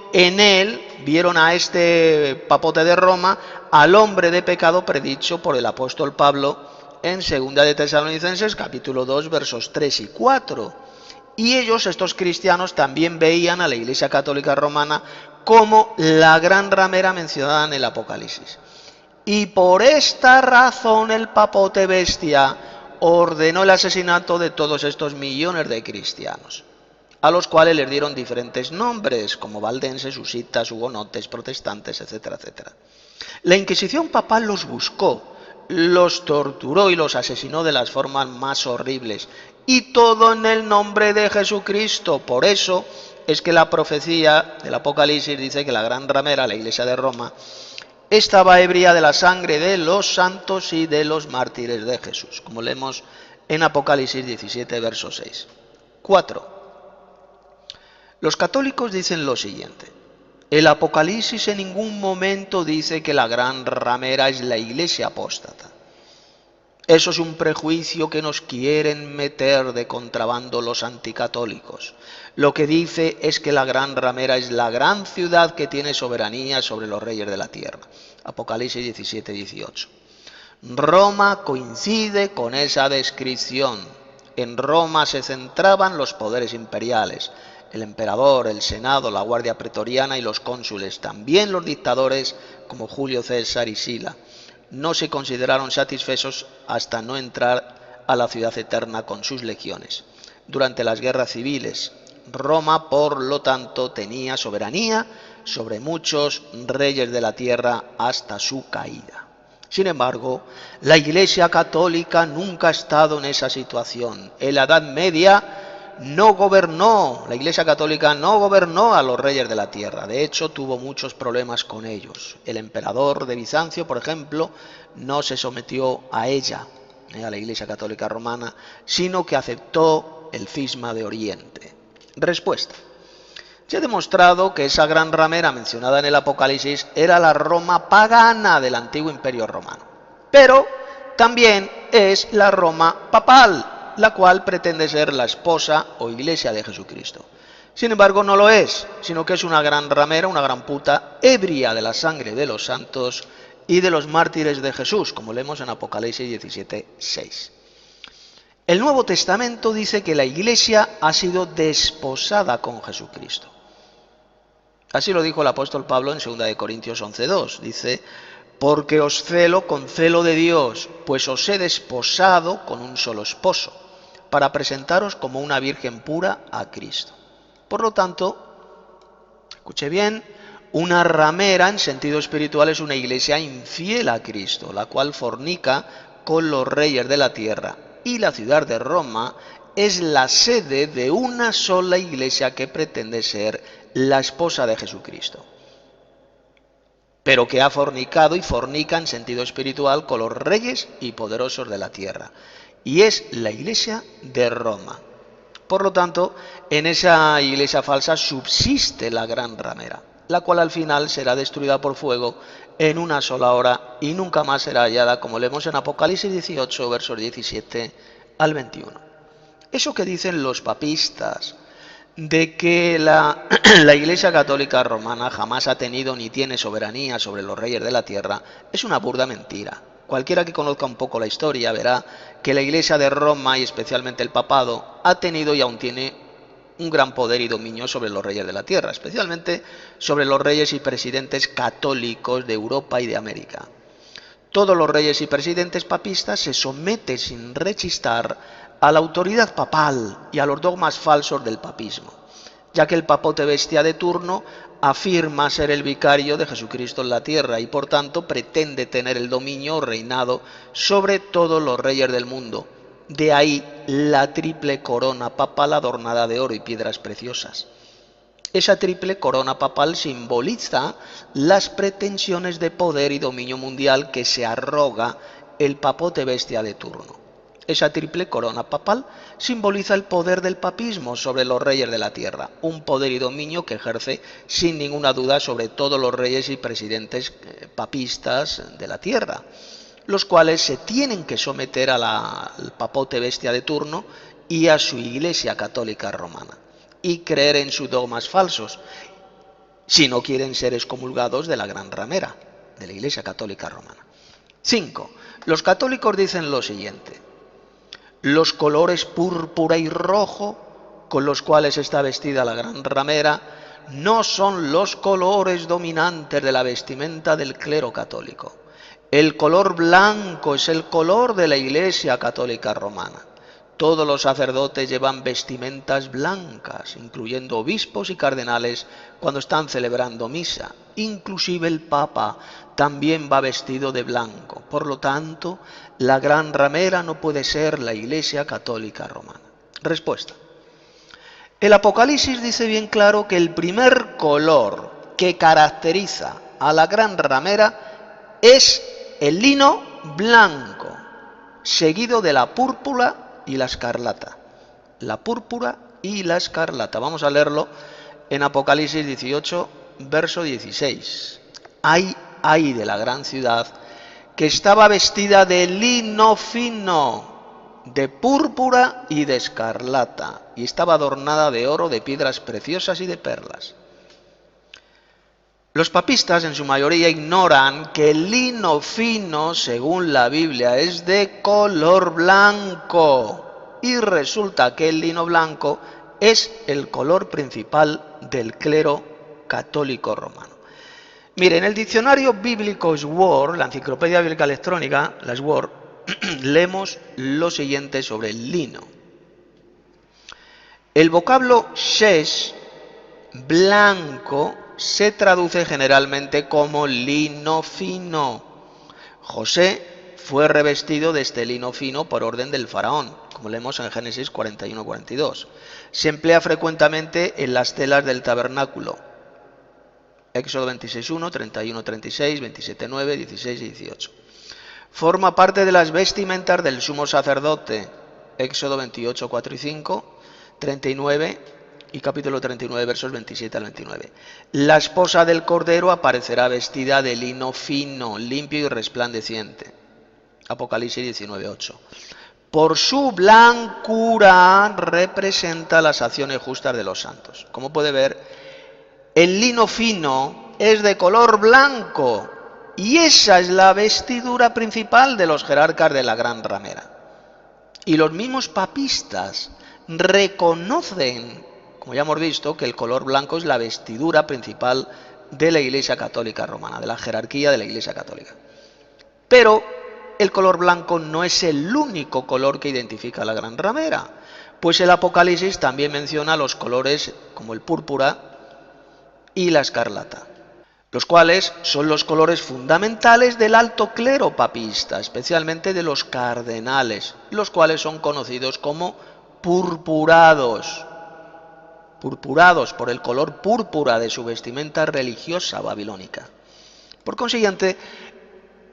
a este papote de Roma, al hombre de pecado predicho por el apóstol Pablo en 2 de Tesalonicenses, capítulo 2, versos 3 y 4. Y ellos, estos cristianos, también veían a la Iglesia Católica Romana como la gran ramera mencionada en el Apocalipsis. Y por esta razón el papote bestia ordenó el asesinato de todos estos millones de cristianos, a los cuales les dieron diferentes nombres, como valdenses, husitas, hugonotes, protestantes, etcétera, etcétera. La Inquisición papal los buscó, los torturó y los asesinó de las formas más horribles, y todo en el nombre de Jesucristo. Por eso es que la profecía del Apocalipsis dice que la gran ramera, la Iglesia de Roma, estaba ebria de la sangre de los santos y de los mártires de Jesús, como leemos en Apocalipsis 17, verso 6. 4. Los católicos dicen lo siguiente: el Apocalipsis en ningún momento dice que la gran ramera es la Iglesia apóstata. Eso es un prejuicio que nos quieren meter de contrabando los anticatólicos. Lo que dice es que la gran ramera es la gran ciudad que tiene soberanía sobre los reyes de la tierra. Apocalipsis 17, 18. Roma coincide con esa descripción. En Roma se centraban los poderes imperiales, el emperador, el senado, la guardia pretoriana y los cónsules, también los dictadores como Julio César y Sila. no se consideraron satisfechos hasta no entrar a la ciudad eterna con sus legiones. Durante las guerras civiles, Roma, por lo tanto, tenía soberanía sobre muchos reyes de la tierra hasta su caída. Sin embargo, la Iglesia Católica nunca ha estado en esa situación. En la Edad Media la Iglesia Católica no gobernó a los reyes de la tierra. De hecho, tuvo muchos problemas con ellos. El emperador de Bizancio, por ejemplo, no se sometió a ella, a la Iglesia Católica Romana, sino que aceptó el cisma de Oriente. Respuesta. Se ha demostrado que esa gran ramera mencionada en el Apocalipsis era la Roma pagana del antiguo Imperio Romano. Pero también es la Roma papal, la cual pretende ser la esposa o iglesia de Jesucristo. Sin embargo, no lo es, sino que es una gran ramera, una gran puta, ebria de la sangre de los santos y de los mártires de Jesús, como leemos en Apocalipsis 17:6. El Nuevo Testamento dice que la iglesia ha sido desposada con Jesucristo. Así lo dijo el apóstol Pablo en 2 Corintios 11:2. Dice: porque os celo con celo de Dios, pues os he desposado con un solo esposo, para presentaros como una virgen pura a Cristo. Por lo tanto, escuche bien, una ramera en sentido espiritual es una iglesia infiel a Cristo, la cual fornica con los reyes de la tierra, y la ciudad de Roma es la sede de una sola iglesia que pretende ser la esposa de Jesucristo, pero que ha fornicado y fornica en sentido espiritual con los reyes y poderosos de la tierra, y es la iglesia de Roma. Por lo tanto, en esa iglesia falsa subsiste la gran ramera, la cual al final será destruida por fuego en una sola hora y nunca más será hallada, como leemos en Apocalipsis 18, versos 17 al 21. Eso que dicen los papistas, de que la Iglesia Católica Romana jamás ha tenido ni tiene soberanía sobre los reyes de la tierra, es una burda mentira. Cualquiera que conozca un poco la historia verá que la Iglesia de Roma, y especialmente el papado, ha tenido y aún tiene un gran poder y dominio sobre los reyes de la tierra, especialmente sobre los reyes y presidentes católicos de Europa y de América. Todos los reyes y presidentes papistas se someten sin rechistar a la autoridad papal y a los dogmas falsos del papismo, ya que el papote bestia de turno afirma ser el vicario de Jesucristo en la tierra y por tanto pretende tener el dominio o reinado sobre todos los reyes del mundo. De ahí la triple corona papal adornada de oro y piedras preciosas. Esa triple corona papal simboliza las pretensiones de poder y dominio mundial que se arroga el papote bestia de turno. Esa triple corona papal simboliza el poder del papismo sobre los reyes de la tierra, un poder y dominio que ejerce sin ninguna duda sobre todos los reyes y presidentes papistas de la tierra, los cuales se tienen que someter al papote bestia de turno y a su Iglesia Católica Romana, y creer en sus dogmas falsos, si no quieren ser excomulgados de la gran ramera, de la Iglesia Católica Romana. 5. Los católicos dicen lo siguiente: los colores púrpura y rojo con los cuales está vestida la gran ramera no son los colores dominantes de la vestimenta del clero católico. El color blanco es el color de la Iglesia Católica Romana. Todos los sacerdotes llevan vestimentas blancas, incluyendo obispos y cardenales cuando están celebrando misa. Inclusive el Papa también va vestido de blanco. Por lo tanto, la gran ramera no puede ser la Iglesia Católica Romana. Respuesta. El Apocalipsis dice bien claro que el primer color que caracteriza a la gran ramera es el lino blanco, seguido de la púrpura y la escarlata. La púrpura y la escarlata. Vamos a leerlo en Apocalipsis 18, verso 16. Ay de la gran ciudad que estaba vestida de lino fino, de púrpura y de escarlata, y estaba adornada de oro, de piedras preciosas y de perlas. Los papistas en su mayoría ignoran que el lino fino, según la Biblia, es de color blanco, y resulta que el lino blanco es el color principal del clero católico romano. Mire, en el diccionario bíblico SWORD, la enciclopedia bíblica electrónica, la SWORD, leemos lo siguiente sobre el lino. El vocablo shesh, blanco, se traduce generalmente como lino fino. José fue revestido de este lino fino por orden del faraón, como leemos en Génesis 41-42. Se emplea frecuentemente en las telas del tabernáculo. Éxodo 26.1, 31.36, 27.9, 16 y 18. Forma parte de las vestimentas del sumo sacerdote. Éxodo 28.4 y 5, 39 y capítulo 39, versos 27 al 29. La esposa del Cordero aparecerá vestida de lino fino, limpio y resplandeciente. Apocalipsis 19.8. Por su blancura representa las acciones justas de los santos. Como puede ver, el lino fino es de color blanco y esa es la vestidura principal de los jerarcas de la Gran Ramera. Y los mismos papistas reconocen, como ya hemos visto, que el color blanco es la vestidura principal de la Iglesia Católica Romana, de la jerarquía de la Iglesia Católica. Pero el color blanco no es el único color que identifica a la Gran Ramera, pues el Apocalipsis también menciona los colores como el púrpura y la escarlata, los cuales son los colores fundamentales del alto clero papista, especialmente de los cardenales, los cuales son conocidos como purpurados, purpurados por el color púrpura de su vestimenta religiosa babilónica. Por consiguiente,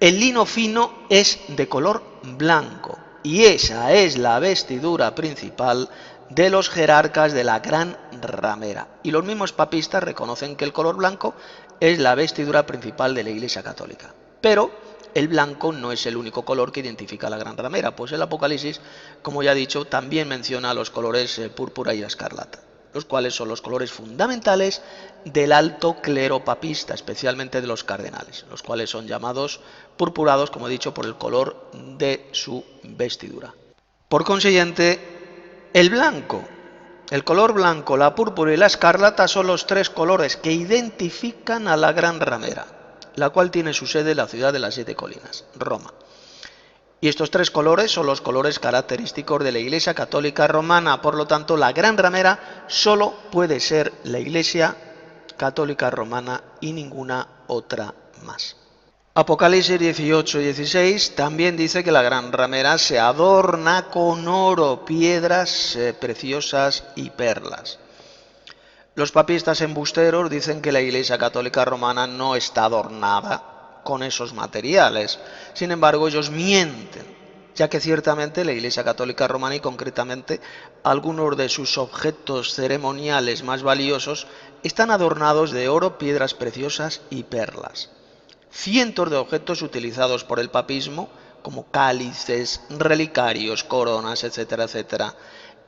el lino fino es de color blanco y esa es la vestidura principal de los jerarcas de la Gran Ramera. Y los mismos papistas reconocen que el color blanco es la vestidura principal de la Iglesia Católica. Pero el blanco no es el único color que identifica a la Gran Ramera, pues el Apocalipsis, como ya he dicho, también menciona los colores púrpura y escarlata, los cuales son los colores fundamentales del alto clero papista, especialmente de los cardenales, los cuales son llamados purpurados, como he dicho, por el color de su vestidura. Por consiguiente, el blanco, el color blanco, la púrpura y la escarlata son los tres colores que identifican a la Gran Ramera, la cual tiene su sede en la ciudad de las 7 colinas, Roma. Y estos tres colores son los colores característicos de la Iglesia Católica Romana. Por lo tanto, la Gran Ramera solo puede ser la Iglesia Católica Romana y ninguna otra más. Apocalipsis 18 y 16 también dice que la Gran Ramera se adorna con oro, piedras preciosas y perlas. Los papistas embusteros dicen que la Iglesia Católica Romana no está adornada con esos materiales. Sin embargo, ellos mienten, ya que ciertamente la Iglesia Católica Romana y concretamente algunos de sus objetos ceremoniales más valiosos están adornados de oro, piedras preciosas y perlas. Cientos de objetos utilizados por el papismo, como cálices, relicarios, coronas, etcétera, etcétera,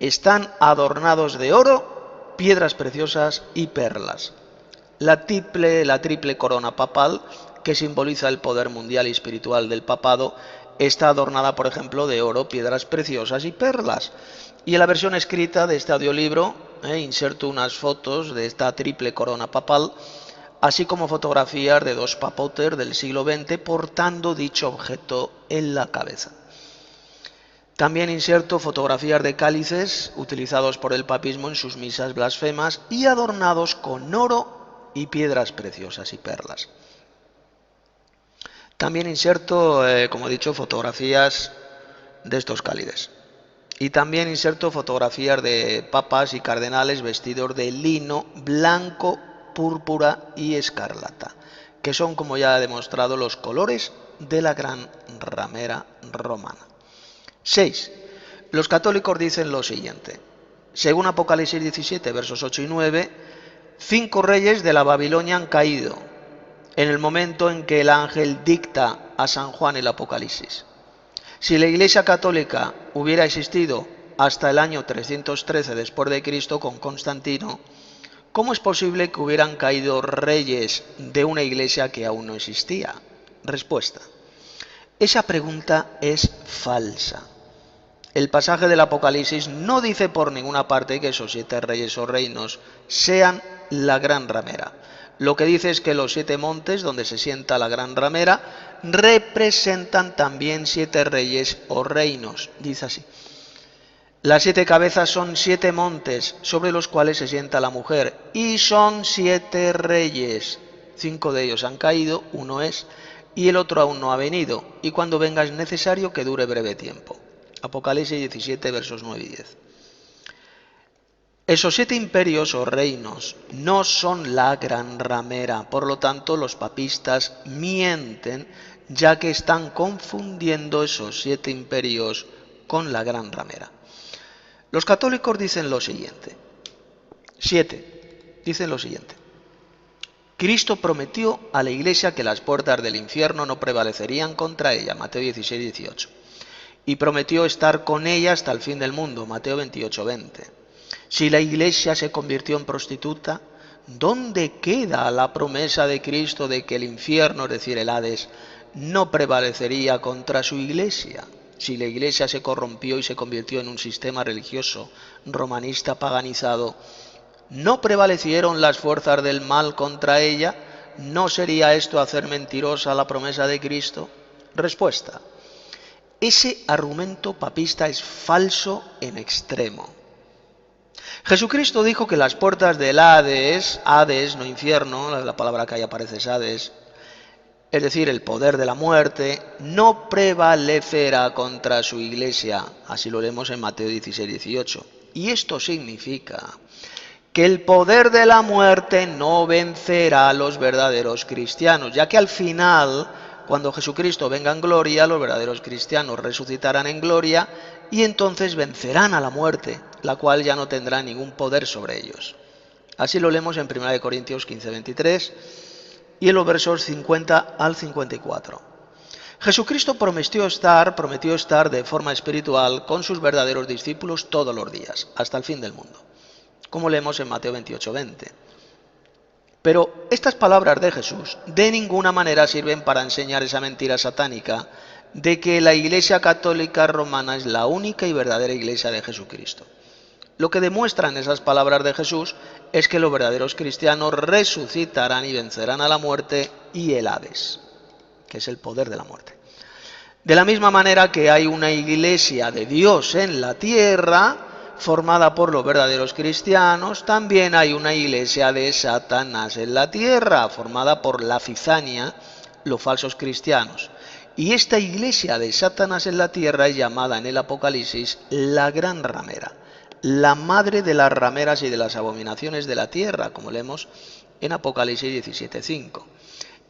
están adornados de oro, piedras preciosas y perlas. La triple corona papal, que simboliza el poder mundial y espiritual del papado, está adornada, por ejemplo, de oro, piedras preciosas y perlas. Y en la versión escrita de este audiolibro inserto unas fotos de esta triple corona papal, así como fotografías de dos papotes del siglo XX portando dicho objeto en la cabeza. También inserto fotografías de cálices utilizados por el papismo en sus misas blasfemas y adornados con oro y piedras preciosas y perlas. También inserto, como he dicho, fotografías de estos cálices. Y también inserto fotografías de papas y cardenales vestidos de lino blanco, púrpura y escarlata, que son, como ya he demostrado, los colores de la Gran Ramera Romana. 6. Los católicos dicen lo siguiente. Según Apocalipsis 17, versos 8 y 9, 5 reyes de la Babilonia han caído en el momento en que el ángel dicta a San Juan el Apocalipsis. Si la Iglesia Católica hubiera existido hasta el año 313 después de Cristo con Constantino, ¿cómo es posible que hubieran caído reyes de una iglesia que aún no existía? Respuesta. Esa pregunta es falsa. El pasaje del Apocalipsis no dice por ninguna parte que esos 7 reyes o reinos sean la Gran Ramera. Lo que dice es que los 7 montes donde se sienta la gran ramera representan también 7 reyes o reinos. Dice así: las 7 cabezas son 7 montes sobre los cuales se sienta la mujer, y son 7 reyes. 5 de ellos han caído, uno es, y el otro aún no ha venido, y cuando venga es necesario que dure breve tiempo. Apocalipsis 17, versos 9 y 10. Esos 7 imperios o reinos no son la gran ramera, por lo tanto los papistas mienten, ya que están confundiendo esos 7 imperios con la gran ramera. Los católicos dicen lo siguiente: 7, dicen lo siguiente: Cristo prometió a la Iglesia que las puertas del infierno no prevalecerían contra ella, Mateo 16, 18, y prometió estar con ella hasta el fin del mundo, Mateo 28, 20. Si la Iglesia se convirtió en prostituta, ¿dónde queda la promesa de Cristo de que el infierno, es decir, el Hades, no prevalecería contra su Iglesia? Si la Iglesia se corrompió y se convirtió en un sistema religioso romanista paganizado, ¿no prevalecieron las fuerzas del mal contra ella? ¿No sería esto hacer mentirosa la promesa de Cristo? Respuesta: ese argumento papista es falso en extremo. Jesucristo dijo que las puertas del Hades, Hades, no infierno, la palabra que ahí aparece es Hades, es decir, el poder de la muerte, no prevalecerá contra su Iglesia. Así lo leemos en Mateo 16, 18. Y esto significa que el poder de la muerte no vencerá a los verdaderos cristianos, ya que al final, cuando Jesucristo venga en gloria, los verdaderos cristianos resucitarán en gloria y entonces vencerán a la muerte, la cual ya no tendrá ningún poder sobre ellos. Así lo leemos en 1 Corintios 15, 23 y en los versos 50 al 54. Jesucristo prometió estar de forma espiritual con sus verdaderos discípulos todos los días, hasta el fin del mundo, como leemos en Mateo 28, 20. Pero estas palabras de Jesús de ninguna manera sirven para enseñar esa mentira satánica de que la Iglesia Católica Romana es la única y verdadera Iglesia de Jesucristo. Lo que demuestran esas palabras de Jesús es que los verdaderos cristianos resucitarán y vencerán a la muerte y el Hades, que es el poder de la muerte. De la misma manera que hay una Iglesia de Dios en la tierra, formada por los verdaderos cristianos, también hay una iglesia de Satanás en la tierra, formada por la cizaña, los falsos cristianos. Y esta iglesia de Satanás en la tierra es llamada en el Apocalipsis la gran ramera, la madre de las rameras y de las abominaciones de la tierra, como leemos en Apocalipsis 17, 5.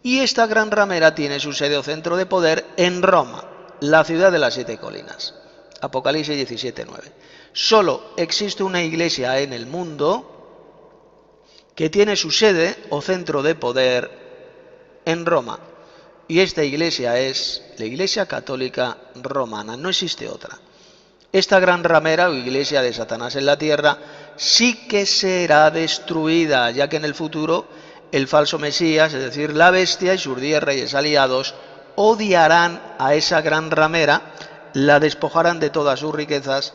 Y esta gran ramera tiene su sede o centro de poder en Roma, la ciudad de las 7 colinas. Apocalipsis 17, 9. Solo existe una iglesia en el mundo que tiene su sede o centro de poder en Roma. Y esta iglesia es la Iglesia Católica Romana, no existe otra. Esta gran ramera o iglesia de Satanás en la tierra sí que será destruida, ya que en el futuro el falso Mesías, es decir, la bestia y sus 10 reyes aliados, odiarán a esa gran ramera, la despojarán de todas sus riquezas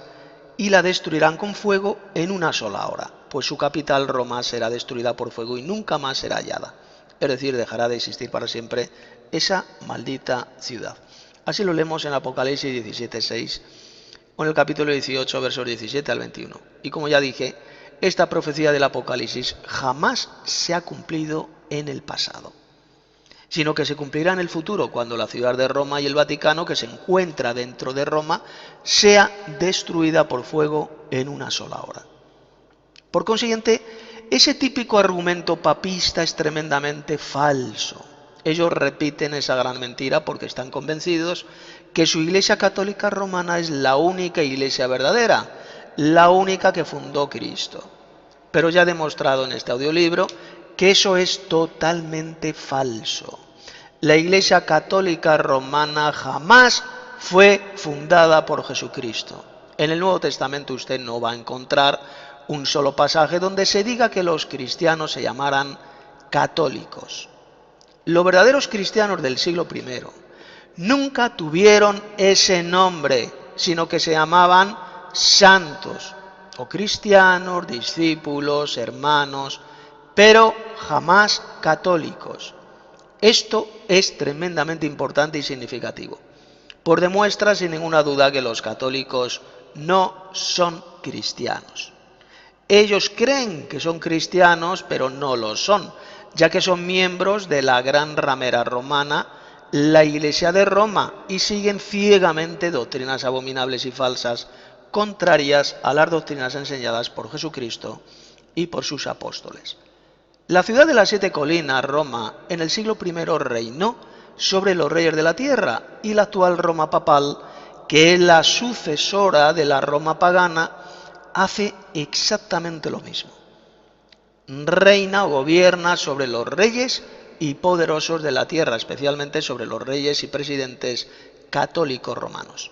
y la destruirán con fuego en una sola hora, pues su capital Roma será destruida por fuego y nunca más será hallada. Es decir, dejará de existir para siempre esa maldita ciudad. Así lo leemos en Apocalipsis 17, 6 o en el capítulo 18, versos 17 al 21. Y como ya dije, esta profecía del Apocalipsis jamás se ha cumplido en el pasado, sino que se cumplirá en el futuro, cuando la ciudad de Roma y el Vaticano, que se encuentra dentro de Roma, sea destruida por fuego en una sola hora. Por consiguiente, ese típico argumento papista es tremendamente falso. Ellos repiten esa gran mentira porque están convencidos que su Iglesia Católica Romana es la única iglesia verdadera, la única que fundó Cristo. Pero ya he demostrado en este audiolibro que eso es totalmente falso. La Iglesia Católica Romana jamás fue fundada por Jesucristo. En el Nuevo Testamento usted no va a encontrar un solo pasaje donde se diga que los cristianos se llamaran católicos. Los verdaderos cristianos del siglo I nunca tuvieron ese nombre, sino que se llamaban santos, o cristianos, discípulos, hermanos, pero jamás católicos. Esto es tremendamente importante y significativo, pues demuestra sin ninguna duda que los católicos no son cristianos. Ellos creen que son cristianos, pero no lo son, ya que son miembros de la gran ramera romana, la Iglesia de Roma, y siguen ciegamente doctrinas abominables y falsas, contrarias a las doctrinas enseñadas por Jesucristo y por sus apóstoles. La ciudad de las 7 colinas, Roma, en el siglo I reinó sobre los reyes de la tierra, y la actual Roma papal, que es la sucesora de la Roma pagana, hace exactamente lo mismo. Reina o gobierna sobre los reyes y poderosos de la tierra, especialmente sobre los reyes y presidentes católicos romanos,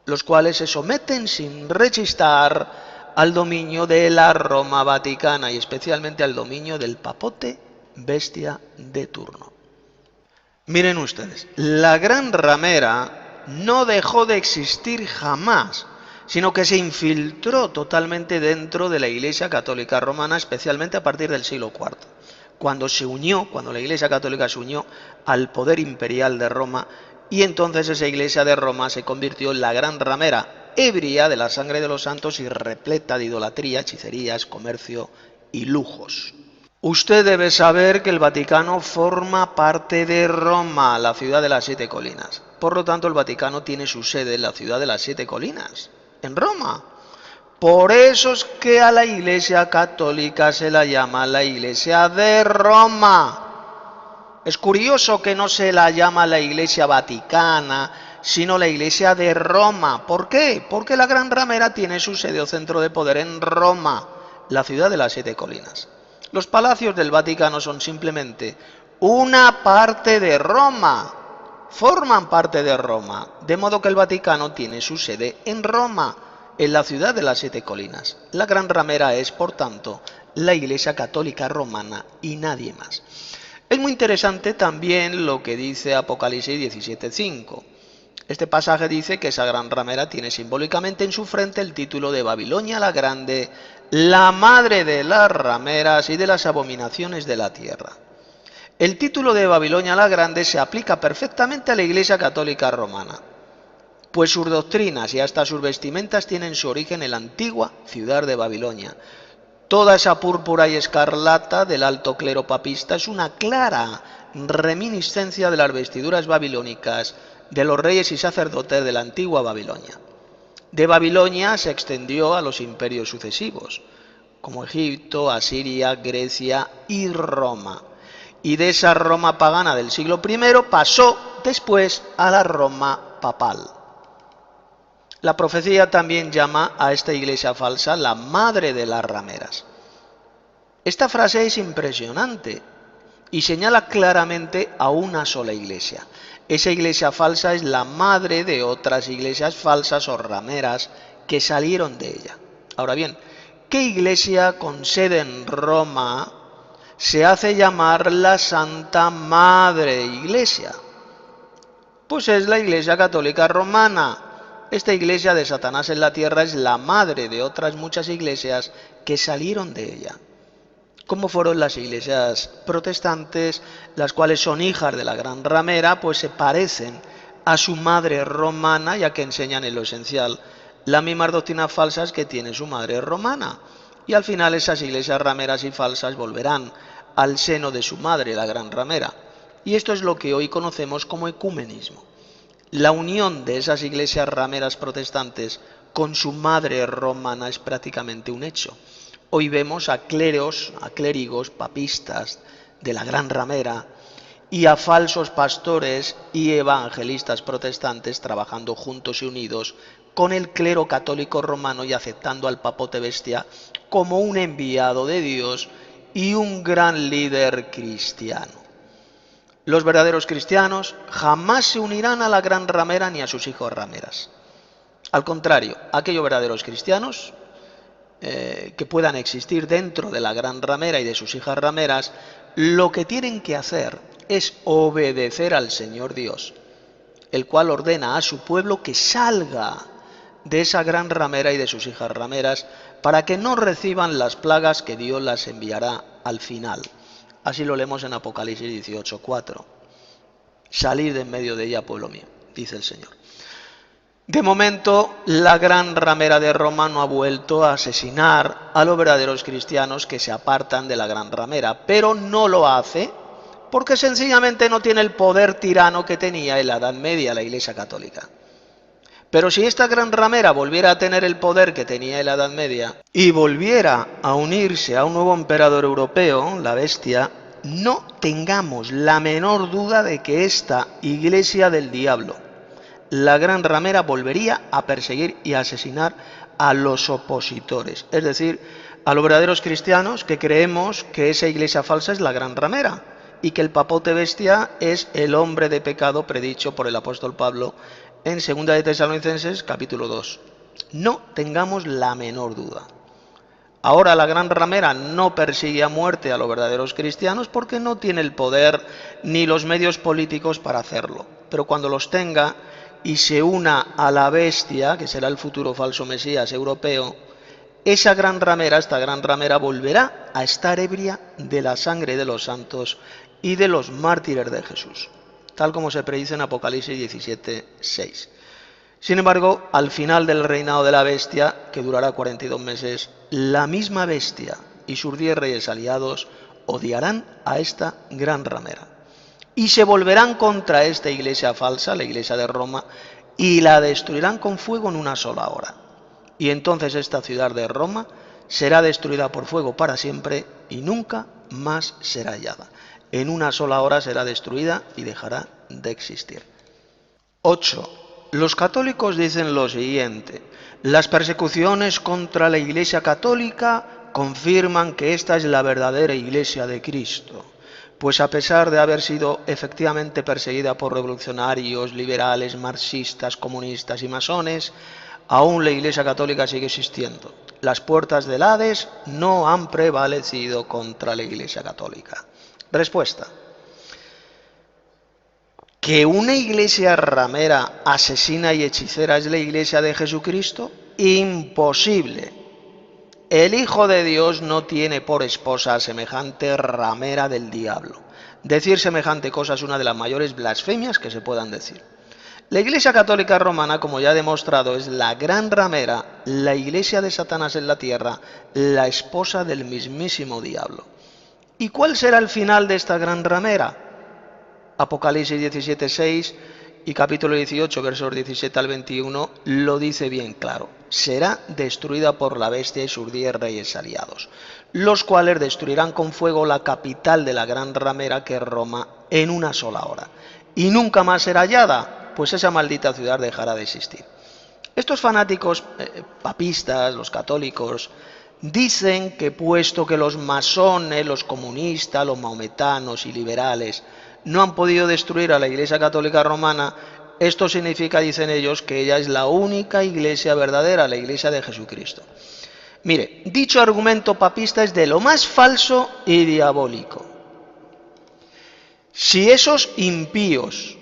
los cuales se someten sin rechistar al dominio de la Roma Vaticana y especialmente al dominio del papote bestia de turno. Miren ustedes, la gran ramera no dejó de existir jamás, sino que se infiltró totalmente dentro de la Iglesia Católica Romana, especialmente a partir del siglo IV, cuando la Iglesia Católica se unió al poder imperial de Roma, y entonces esa Iglesia de Roma se convirtió en la gran ramera, ebria de la sangre de los santos y repleta de idolatría, hechicerías, comercio y lujos. Usted debe saber que el Vaticano forma parte de Roma, la ciudad de las 7 colinas. Por lo tanto, el Vaticano tiene su sede en la ciudad de las 7 colinas, en Roma. Por eso es que a la Iglesia Católica se la llama la Iglesia de Roma. Es curioso que no se la llama la Iglesia Vaticana, sino la Iglesia de Roma. ¿Por qué? Porque la gran ramera tiene su sede o centro de poder en Roma, la ciudad de las 7 colinas. Los palacios del Vaticano son simplemente una parte de Roma, forman parte de Roma, de modo que el Vaticano tiene su sede en Roma, en la ciudad de las 7 colinas. La gran ramera es, por tanto, la Iglesia Católica Romana y nadie más. Es muy interesante también lo que dice Apocalipsis 17:5. Este pasaje dice que esa gran ramera tiene simbólicamente en su frente el título de Babilonia la Grande, la madre de las rameras y de las abominaciones de la tierra. El título de Babilonia la Grande se aplica perfectamente a la Iglesia Católica Romana, pues sus doctrinas y hasta sus vestimentas tienen su origen en la antigua ciudad de Babilonia. Toda esa púrpura y escarlata del alto clero papista es una clara reminiscencia de las vestiduras babilónicas de los reyes y sacerdotes de la antigua Babilonia. De Babilonia se extendió a los imperios sucesivos, como Egipto, Asiria, Grecia y Roma. Y de esa Roma pagana del siglo I pasó después a la Roma papal. La profecía también llama a esta iglesia falsa la madre de las rameras. Esta frase es impresionante y señala claramente a una sola iglesia. Esa iglesia falsa es la madre de otras iglesias falsas o rameras que salieron de ella. Ahora bien, ¿qué iglesia con sede en Roma se hace llamar la Santa Madre Iglesia? Pues es la Iglesia Católica Romana. Esta iglesia de Satanás en la tierra es la madre de otras muchas iglesias que salieron de ella, como fueron las iglesias protestantes, las cuales son hijas de la gran ramera, pues se parecen a su madre romana, ya que enseñan en lo esencial las mismas doctrinas falsas que tiene su madre romana. Y al final esas iglesias rameras y falsas volverán al seno de su madre, la gran ramera. Y esto es lo que hoy conocemos como ecumenismo. La unión de esas iglesias rameras protestantes con su madre romana es prácticamente un hecho. Hoy vemos a clérigos papistas de la gran ramera y a falsos pastores y evangelistas protestantes trabajando juntos y unidos con el clero católico romano y aceptando al papote bestia como un enviado de Dios y un gran líder cristiano. Los verdaderos cristianos jamás se unirán a la gran ramera ni a sus hijos rameras. Al contrario, aquellos verdaderos cristianos que puedan existir dentro de la gran ramera y de sus hijas rameras, lo que tienen que hacer es obedecer al Señor Dios, el cual ordena a su pueblo que salga de esa gran ramera y de sus hijas rameras para que no reciban las plagas que Dios las enviará al final. Así lo leemos en Apocalipsis 18:4. Salir de en medio de ella, pueblo mío, dice el Señor. De momento, la gran ramera de Roma no ha vuelto a asesinar a los verdaderos cristianos que se apartan de la gran ramera, pero no lo hace porque sencillamente no tiene el poder tirano que tenía en la Edad Media la Iglesia Católica. Pero si esta gran ramera volviera a tener el poder que tenía en la Edad Media y volviera a unirse a un nuevo emperador europeo, la bestia, no tengamos la menor duda de que esta iglesia del diablo, la gran ramera, volvería a perseguir y a asesinar a los opositores, es decir, a los verdaderos cristianos que creemos que esa iglesia falsa es la gran ramera y que el papote bestia es el hombre de pecado predicho por el apóstol Pablo en 2 de Tesalonicenses capítulo 2. No tengamos la menor duda. Ahora la gran ramera no persigue a muerte a los verdaderos cristianos porque no tiene el poder ni los medios políticos para hacerlo. Pero cuando los tenga y se una a la bestia, que será el futuro falso Mesías europeo, esta gran ramera volverá a estar ebria de la sangre de los santos y de los mártires de Jesús, tal como se predice en Apocalipsis 17:6. Sin embargo, al final del reinado de la bestia, que durará 42 meses, la misma bestia y sus 10 reyes aliados odiarán a esta gran ramera y se volverán contra esta iglesia falsa, la iglesia de Roma, y la destruirán con fuego en una sola hora. Y entonces esta ciudad de Roma será destruida por fuego para siempre y nunca más será hallada. En una sola hora será destruida y dejará de existir. 8. Los católicos dicen lo siguiente: las persecuciones contra la Iglesia Católica confirman que esta es la verdadera Iglesia de Cristo, pues a pesar de haber sido efectivamente perseguida por revolucionarios, liberales, marxistas, comunistas y masones, aún la Iglesia Católica sigue existiendo. Las puertas del Hades no han prevalecido contra la Iglesia Católica. Respuesta: ¿que una iglesia ramera, asesina y hechicera es la iglesia de Jesucristo? Imposible. El Hijo de Dios no tiene por esposa a semejante ramera del diablo. Decir semejante cosa es una de las mayores blasfemias que se puedan decir. La Iglesia Católica Romana, como ya he demostrado, es la gran ramera, la iglesia de Satanás en la tierra, la esposa del mismísimo diablo. ¿Y cuál será el final de esta gran ramera? Apocalipsis 17:6 y capítulo 18, versos 17 al 21, lo dice bien claro. Será destruida por la bestia y sus 10 reyes aliados, los cuales destruirán con fuego la capital de la gran ramera, que es Roma, en una sola hora. Y nunca más será hallada, pues esa maldita ciudad dejará de existir. Estos fanáticos papistas, los católicos, dicen que puesto que los masones, los comunistas, los maometanos y liberales no han podido destruir a la Iglesia Católica Romana, esto significa, dicen ellos, que ella es la única iglesia verdadera, la iglesia de Jesucristo. Mire, dicho argumento papista es de lo más falso y diabólico. Si esos impíos,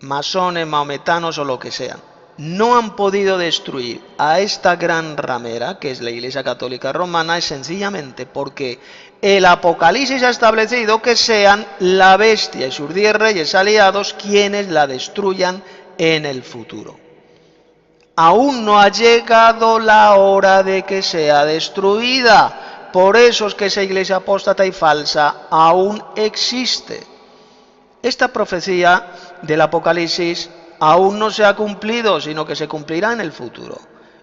masones, maometanos o lo que sean, no han podido destruir a esta gran ramera, que es la Iglesia Católica Romana, es sencillamente porque el Apocalipsis ha establecido que sean la bestia y sus 10 reyes aliados quienes la destruyan en el futuro. Aún no ha llegado la hora de que sea destruida. Por eso es que esa iglesia apóstata y falsa aún existe. Esta profecía del Apocalipsis aún no se ha cumplido, sino que se cumplirá en el futuro.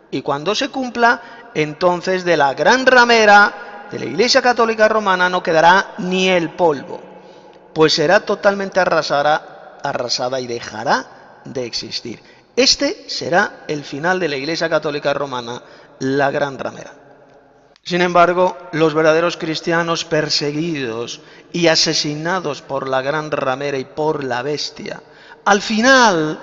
Y cuando se cumpla, entonces de la gran ramera de la Iglesia Católica Romana no quedará ni el polvo, pues será totalmente arrasada y dejará de existir. Este será el final de la Iglesia Católica Romana, la gran ramera. Sin embargo, los verdaderos cristianos perseguidos y asesinados por la gran ramera y por la bestia, al final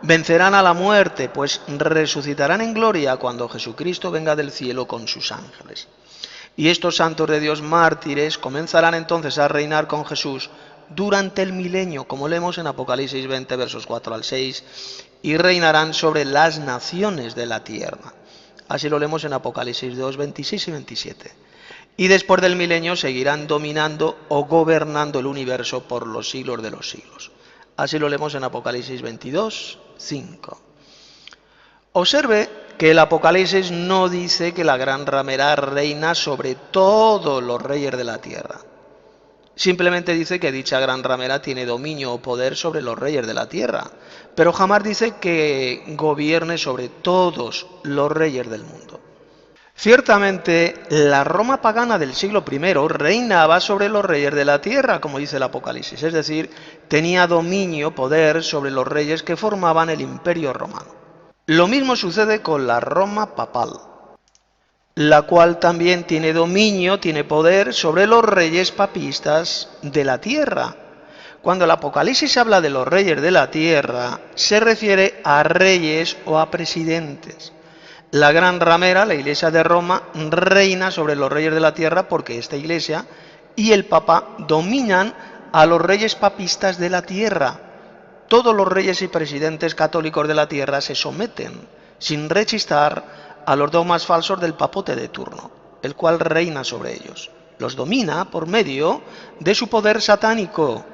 vencerán a la muerte, pues resucitarán en gloria cuando Jesucristo venga del cielo con sus ángeles. Y estos santos de Dios mártires comenzarán entonces a reinar con Jesús durante el milenio, como leemos en Apocalipsis 20, versos 4 al 6, y reinarán sobre las naciones de la tierra. Así lo leemos en Apocalipsis 2, 26 y 27. y después del milenio seguirán dominando o gobernando el universo por los siglos de los siglos. Así lo leemos en Apocalipsis 22, 5. Observe que el Apocalipsis no dice que la gran ramera reina sobre todos los reyes de la tierra. Simplemente dice que dicha gran ramera tiene dominio o poder sobre los reyes de la tierra, pero jamás dice que gobierne sobre todos los reyes del mundo. Ciertamente, la Roma pagana del siglo I reinaba sobre los reyes de la tierra, como dice el Apocalipsis, es decir, tenía dominio, poder sobre los reyes que formaban el Imperio Romano. Lo mismo sucede con la Roma papal, la cual también tiene dominio, tiene poder sobre los reyes papistas de la tierra. Cuando el Apocalipsis habla de los reyes de la tierra, se refiere a reyes o a presidentes. La gran ramera, la Iglesia de Roma, reina sobre los reyes de la tierra porque esta Iglesia y el Papa dominan a los reyes papistas de la tierra. Todos los reyes y presidentes católicos de la tierra se someten, sin rechistar, a los dogmas falsos del papote de turno, el cual reina sobre ellos. Los domina por medio de su poder satánico,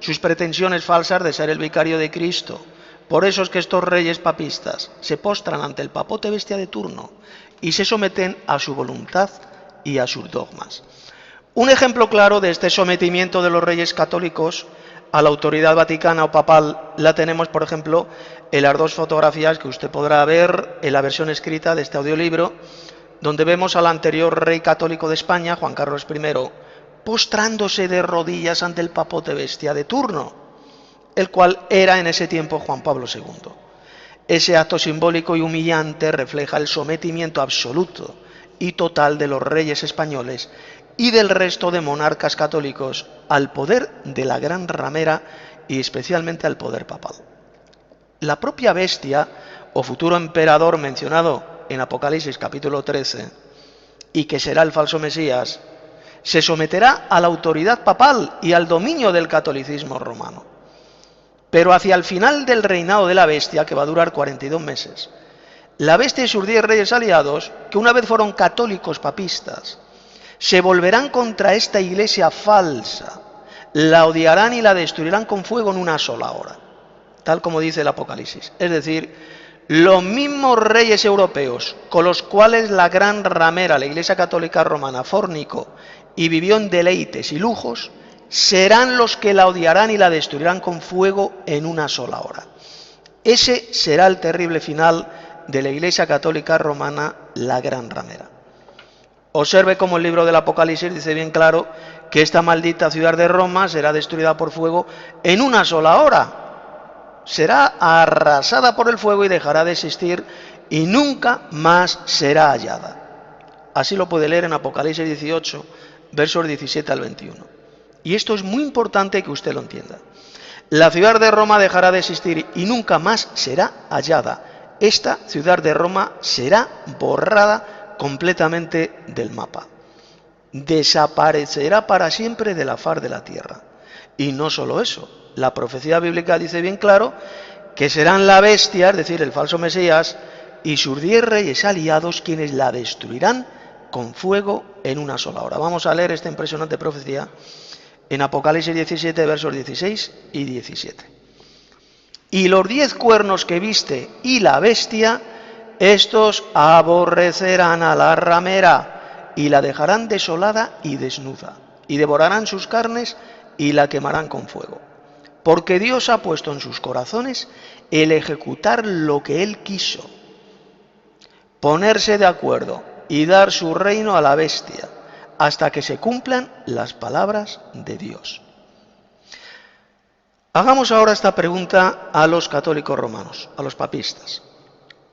sus pretensiones falsas de ser el vicario de Cristo. Por eso es que estos reyes papistas se postran ante el papote bestia de turno y se someten a su voluntad y a sus dogmas. Un ejemplo claro de este sometimiento de los reyes católicos a la autoridad vaticana o papal la tenemos, por ejemplo, en las dos fotografías que usted podrá ver en la versión escrita de este audiolibro, donde vemos al anterior rey católico de España, Juan Carlos I, postrándose de rodillas ante el papote bestia de turno, el cual era en ese tiempo Juan Pablo II. Ese acto simbólico y humillante refleja el sometimiento absoluto y total de los reyes españoles y del resto de monarcas católicos al poder de la gran ramera y especialmente al poder papal. La propia bestia o futuro emperador mencionado en Apocalipsis capítulo 13 y que será el falso Mesías, se someterá a la autoridad papal y al dominio del catolicismo romano. Pero hacia el final del reinado de la bestia, que va a durar 42 meses, la bestia y sus 10 reyes aliados, que una vez fueron católicos papistas, se volverán contra esta iglesia falsa, la odiarán y la destruirán con fuego en una sola hora, tal como dice el Apocalipsis. Es decir, los mismos reyes europeos con los cuales la gran ramera, la Iglesia Católica Romana, fornicó y vivió en deleites y lujos, serán los que la odiarán y la destruirán con fuego en una sola hora. Ese será el terrible final de la Iglesia Católica Romana, la gran ramera. Observe cómo el libro del Apocalipsis dice bien claro que esta maldita ciudad de Roma será destruida por fuego en una sola hora. Será arrasada por el fuego y dejará de existir y nunca más será hallada. Así lo puede leer en Apocalipsis 18, versos 17 al 21. Y esto es muy importante que usted lo entienda. La ciudad de Roma dejará de existir y nunca más será hallada. Esta ciudad de Roma será borrada completamente del mapa. Desaparecerá para siempre de la faz de la tierra. Y no solo eso, la profecía bíblica dice bien claro que serán la bestia, es decir, el falso Mesías, y sus 10 reyes aliados quienes la destruirán con fuego en una sola hora. Vamos a leer esta impresionante profecía en Apocalipsis 17, versos 16 y 17. Y los 10 cuernos que viste y la bestia, estos aborrecerán a la ramera y la dejarán desolada y desnuda, y devorarán sus carnes y la quemarán con fuego. Porque Dios ha puesto en sus corazones el ejecutar lo que Él quiso, ponerse de acuerdo y dar su reino a la bestia, hasta que se cumplan las palabras de Dios. Hagamos ahora esta pregunta a los católicos romanos, a los papistas.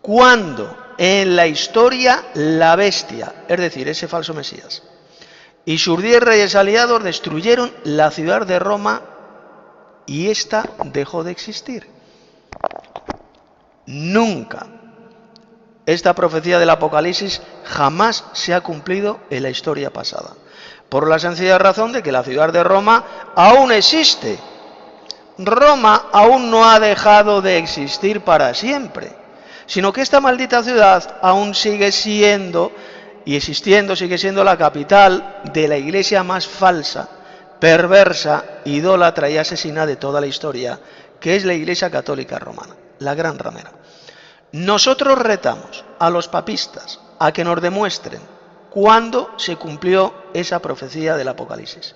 ¿Cuándo en la historia la bestia, es decir, ese falso Mesías, y sus 10 reyes aliados destruyeron la ciudad de Roma y ésta dejó de existir? Nunca. Esta profecía del Apocalipsis jamás se ha cumplido en la historia pasada, por la sencilla razón de que la ciudad de Roma aún existe. Roma aún no ha dejado de existir para siempre, sino que esta maldita ciudad aún sigue siendo y existiendo sigue siendo la capital de la iglesia más falsa, perversa, idólatra y asesina de toda la historia, que es la Iglesia Católica Romana, la Gran Ramera. Nosotros retamos a los papistas a que nos demuestren cuándo se cumplió esa profecía del Apocalipsis,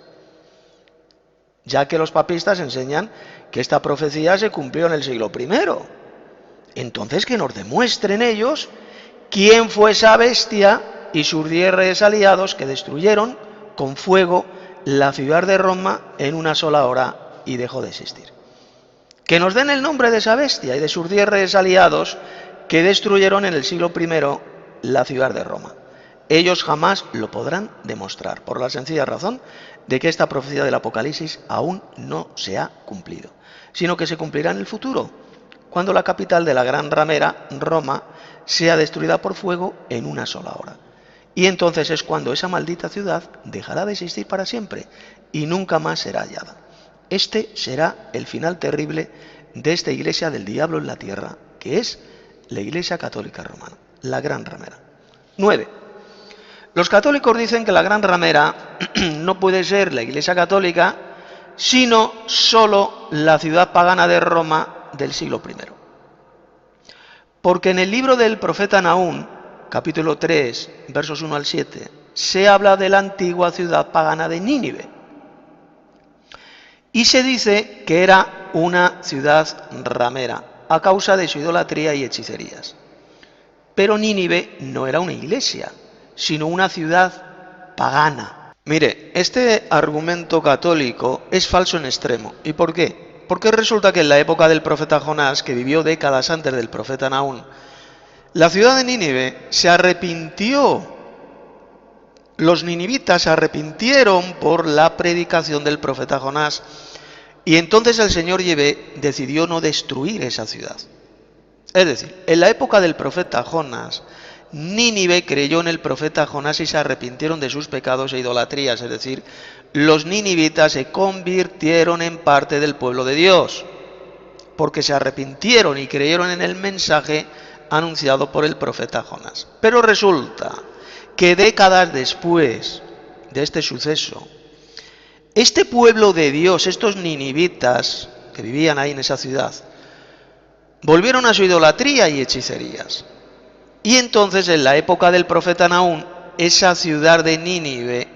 ya que los papistas enseñan que esta profecía se cumplió en el siglo I. Entonces que nos demuestren ellos quién fue esa bestia y sus 10 reyes aliados que destruyeron con fuego la ciudad de Roma en una sola hora y dejó de existir. Que nos den el nombre de esa bestia y de sus 10 reyes aliados que destruyeron en el siglo I la ciudad de Roma. Ellos jamás lo podrán demostrar, por la sencilla razón de que esta profecía del Apocalipsis aún no se ha cumplido, sino que se cumplirá en el futuro, cuando la capital de la Gran Ramera, Roma, sea destruida por fuego en una sola hora. Y entonces es cuando esa maldita ciudad dejará de existir para siempre y nunca más será hallada. Este será el final terrible de esta iglesia del diablo en la tierra, que es la Iglesia Católica Romana, la Gran Ramera. 9. Los católicos dicen que la Gran Ramera no puede ser la Iglesia Católica, sino solo la ciudad pagana de Roma del siglo I. Porque en el libro del profeta Nahum, capítulo 3, versos 1 al 7, se habla de la antigua ciudad pagana de Nínive. Y se dice que era una ciudad ramera, a causa de su idolatría y hechicerías. Pero Nínive no era una iglesia, sino una ciudad pagana. Mire, este argumento católico es falso en extremo. ¿Y por qué? Porque resulta que en la época del profeta Jonás, que vivió décadas antes del profeta Nahum, la ciudad de Nínive se arrepintió. Los ninivitas se arrepintieron por la predicación del profeta Jonás. Y entonces el Señor Yahvé decidió no destruir esa ciudad. Es decir, en la época del profeta Jonás, Nínive creyó en el profeta Jonás y se arrepintieron de sus pecados e idolatrías. Es decir, los ninivitas se convirtieron en parte del pueblo de Dios, porque se arrepintieron y creyeron en el mensaje anunciado por el profeta Jonás. Pero resulta que décadas después de este suceso, este pueblo de Dios, estos ninivitas que vivían ahí en esa ciudad, volvieron a su idolatría y hechicerías. Y entonces en la época del profeta Nahum, esa ciudad de Nínive,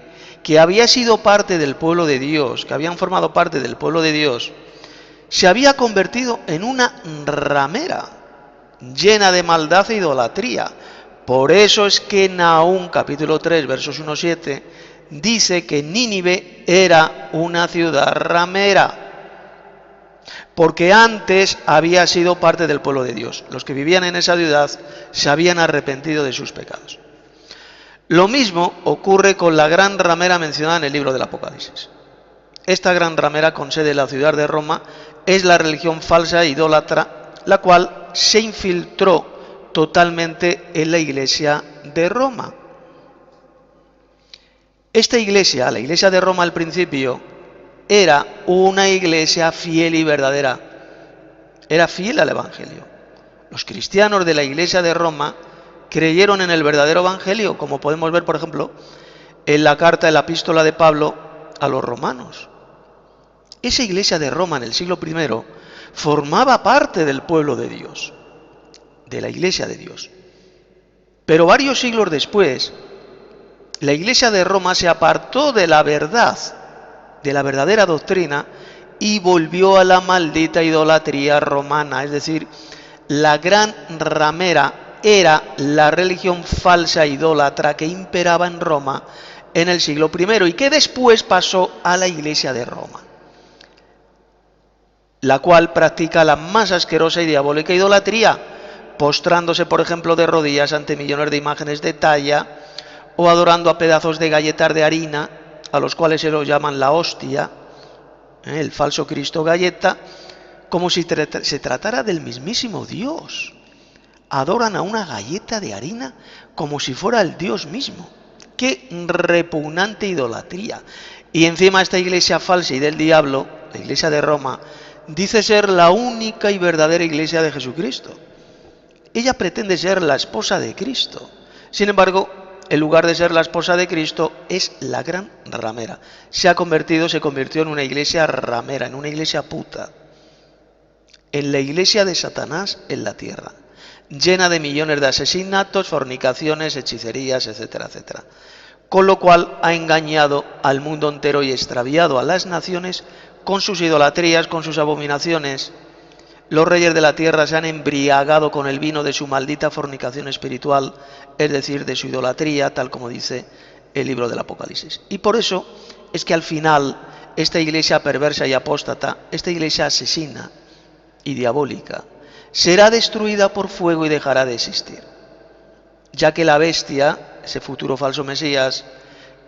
que había sido parte del pueblo de Dios, que habían formado parte del pueblo de Dios, se había convertido en una ramera llena de maldad e idolatría. Por eso es que Nahum capítulo 3 versos 1-7 dice que Nínive era una ciudad ramera, porque antes había sido parte del pueblo de Dios. Los que vivían en esa ciudad se habían arrepentido de sus pecados. Lo mismo ocurre con la gran ramera mencionada en el libro del Apocalipsis. Esta gran ramera con sede en la ciudad de Roma es la religión falsa e idólatra, la cual se infiltró totalmente en la iglesia de Roma. Esta iglesia, la iglesia de Roma al principio, era una iglesia fiel y verdadera. Era fiel al Evangelio. Los cristianos de la iglesia de Roma creyeron en el verdadero Evangelio, como podemos ver, por ejemplo, en la carta, en la epístola de Pablo a los romanos. Esa iglesia de Roma en el siglo I formaba parte del pueblo de Dios, de la iglesia de Dios. Pero varios siglos después, la iglesia de Roma se apartó de la verdad, de la verdadera doctrina, y volvió a la maldita idolatría romana. Es decir, la gran ramera era la religión falsa idólatra que imperaba en Roma en el siglo I y que después pasó a la iglesia de Roma, la cual practica la más asquerosa y diabólica idolatría, postrándose, por ejemplo, de rodillas ante millones de imágenes de talla, o adorando a pedazos de galletas de harina, a los cuales se los llaman la hostia, el falso Cristo galleta, como si se tratara del mismísimo Dios. Adoran a una galleta de harina como si fuera el Dios mismo. ¡Qué repugnante idolatría! Y encima esta iglesia falsa y del diablo, la iglesia de Roma, dice ser la única y verdadera iglesia de Jesucristo. Ella pretende ser la esposa de Cristo. Sin embargo, en lugar de ser la esposa de Cristo, es la gran ramera. Se convirtió en una iglesia ramera, en una iglesia puta, en la iglesia de Satanás en la tierra, llena de millones de asesinatos, fornicaciones, hechicerías, etcétera, etcétera. Con lo cual ha engañado al mundo entero y extraviado a las naciones con sus idolatrías, con sus abominaciones. Los reyes de la tierra se han embriagado con el vino de su maldita fornicación espiritual, es decir, de su idolatría, tal como dice el libro del Apocalipsis. Y por eso es que al final esta iglesia perversa y apóstata, esta iglesia asesina y diabólica, será destruida por fuego y dejará de existir, ya que la bestia, ese futuro falso Mesías,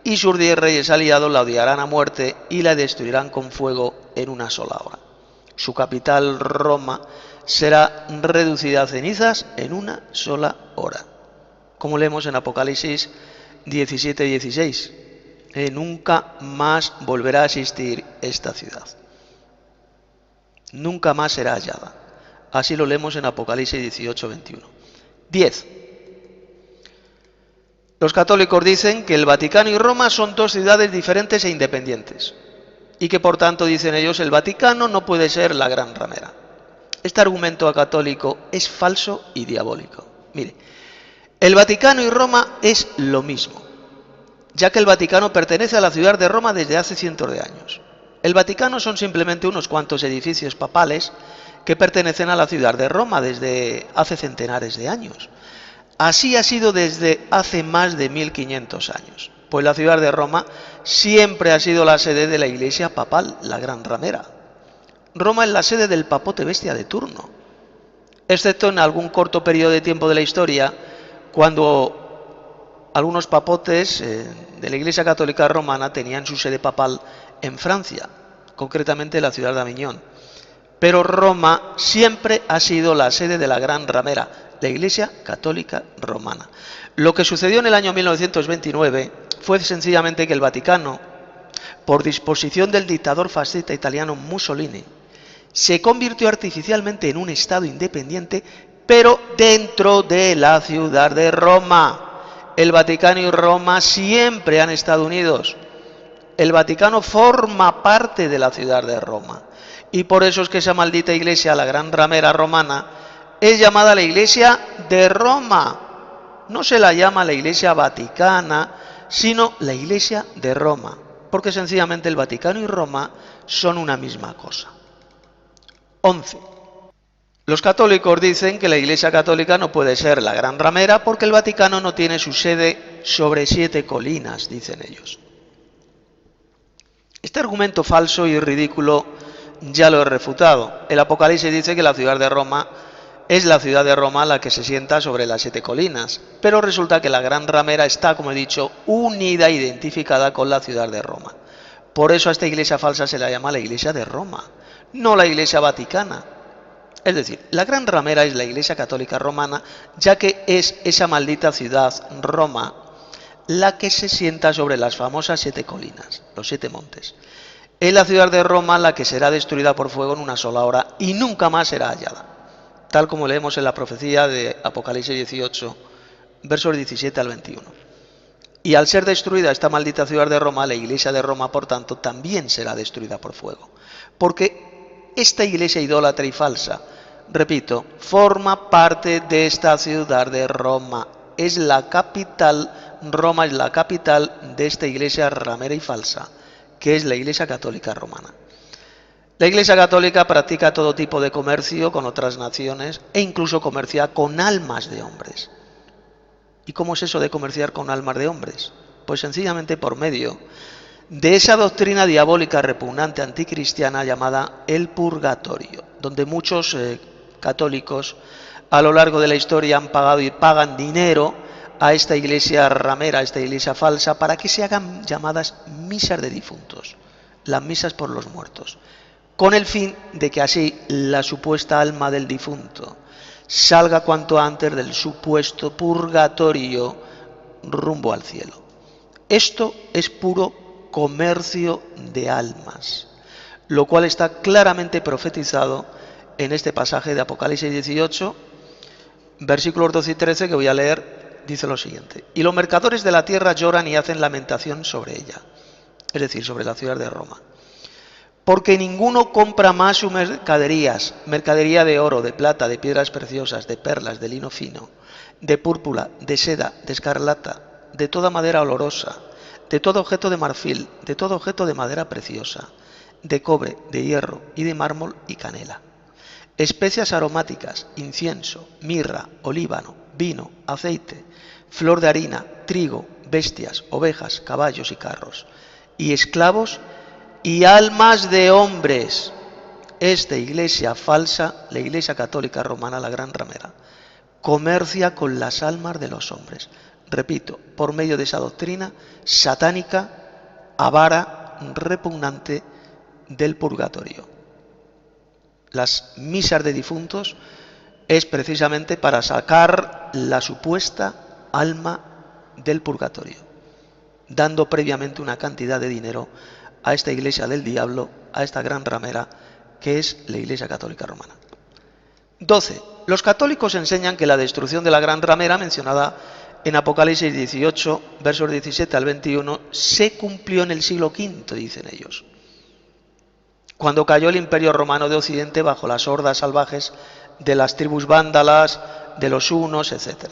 y sus 10 reyes aliados la odiarán a muerte y la destruirán con fuego en una sola hora. Su capital, Roma, será reducida a cenizas en una sola hora, como leemos en Apocalipsis 17:16. Nunca más volverá a existir esta ciudad. Nunca más será hallada. Así lo leemos en Apocalipsis 18:21. 10. Los católicos dicen que el Vaticano y Roma son 2 ciudades diferentes e independientes, y que por tanto, dicen ellos, el Vaticano no puede ser la gran ramera. Este argumento católico es falso y diabólico. Mire, el Vaticano y Roma es lo mismo, ya que el Vaticano pertenece a la ciudad de Roma desde hace cientos de años. El Vaticano son simplemente unos cuantos edificios papales que pertenecen a la ciudad de Roma desde hace centenares de años. Así ha sido desde hace más de 1500 años, pues la ciudad de Roma siempre ha sido la sede de la iglesia papal, la gran ramera. Roma es la sede del papote bestia de turno, excepto en algún corto periodo de tiempo de la historia, cuando algunos papotes de la Iglesia Católica Romana tenían su sede papal en Francia, concretamente en la ciudad de Aviñón. Pero Roma siempre ha sido la sede de la gran ramera, la Iglesia Católica Romana. Lo que sucedió en el año 1929 fue sencillamente que el Vaticano, por disposición del dictador fascista italiano Mussolini, se convirtió artificialmente en un Estado independiente, pero dentro de la ciudad de Roma. El Vaticano y Roma siempre han estado unidos. El Vaticano forma parte de la ciudad de Roma. Y por eso es que esa maldita iglesia, la gran ramera romana, es llamada la Iglesia de Roma. No se la llama la Iglesia Vaticana, sino la Iglesia de Roma, porque sencillamente el Vaticano y Roma son una misma cosa. 11. Los católicos dicen que la Iglesia Católica no puede ser la gran ramera porque el Vaticano no tiene su sede sobre 7 colinas, dicen ellos. Este argumento falso y ridículo ya lo he refutado. El Apocalipsis dice que la ciudad de Roma es la ciudad de Roma la que se sienta sobre las 7 colinas, pero resulta que la gran ramera está, como he dicho, unida, identificada con la ciudad de Roma. Por eso a esta iglesia falsa se la llama la Iglesia de Roma, no la Iglesia Vaticana. Es decir, la gran ramera es la Iglesia Católica Romana, ya que es esa maldita ciudad, Roma, la que se sienta sobre las famosas 7 colinas, los 7 montes. Es la ciudad de Roma la que será destruida por fuego en una sola hora y nunca más será hallada, tal como leemos en la profecía de Apocalipsis 18, versos 17 al 21. Y al ser destruida esta maldita ciudad de Roma, la Iglesia de Roma, por tanto, también será destruida por fuego. Porque esta iglesia idólatra y falsa, repito, forma parte de esta ciudad de Roma. Es la capital, Roma es la capital de esta iglesia ramera y falsa, que es la Iglesia Católica Romana. La Iglesia Católica practica todo tipo de comercio con otras naciones e incluso comercia con almas de hombres. ¿Y cómo es eso de comerciar con almas de hombres? Pues sencillamente por medio de esa doctrina diabólica repugnante anticristiana llamada el purgatorio, donde muchos católicos a lo largo de la historia han pagado y pagan dinero a esta iglesia ramera, a esta iglesia falsa, para que se hagan llamadas misas de difuntos, las misas por los muertos, con el fin de que así la supuesta alma del difunto salga cuanto antes del supuesto purgatorio rumbo al cielo. Esto es puro comercio de almas, lo cual está claramente profetizado en este pasaje de Apocalipsis 18, versículos 12 y 13, que voy a leer dice lo siguiente: y los mercaderes de la tierra lloran y hacen lamentación sobre ella, es decir, sobre la ciudad de Roma. Porque ninguno compra más sus mercaderías, mercadería de oro, de plata, de piedras preciosas, de perlas, de lino fino, de púrpura, de seda, de escarlata, de toda madera olorosa, de todo objeto de marfil, de todo objeto de madera preciosa, de cobre, de hierro y de mármol y canela. Especias aromáticas, incienso, mirra, olíbano, vino, aceite, flor de harina, trigo, bestias, ovejas, caballos y carros, y esclavos y almas de hombres. Esta iglesia falsa, la iglesia católica romana, la gran ramera, comercia con las almas de los hombres. Repito, por medio de esa doctrina satánica, avara, repugnante del purgatorio. Las misas de difuntos es precisamente para sacar la supuesta alma del purgatorio, dando previamente una cantidad de dinero a esta iglesia del diablo, a esta gran ramera que es la Iglesia Católica Romana. 12. Los católicos enseñan que la destrucción de la gran ramera mencionada en Apocalipsis 18, versos 17 al 21, se cumplió en el siglo V, dicen ellos, cuando cayó el Imperio Romano de Occidente bajo las hordas salvajes de las tribus vándalas, de los hunos, etc.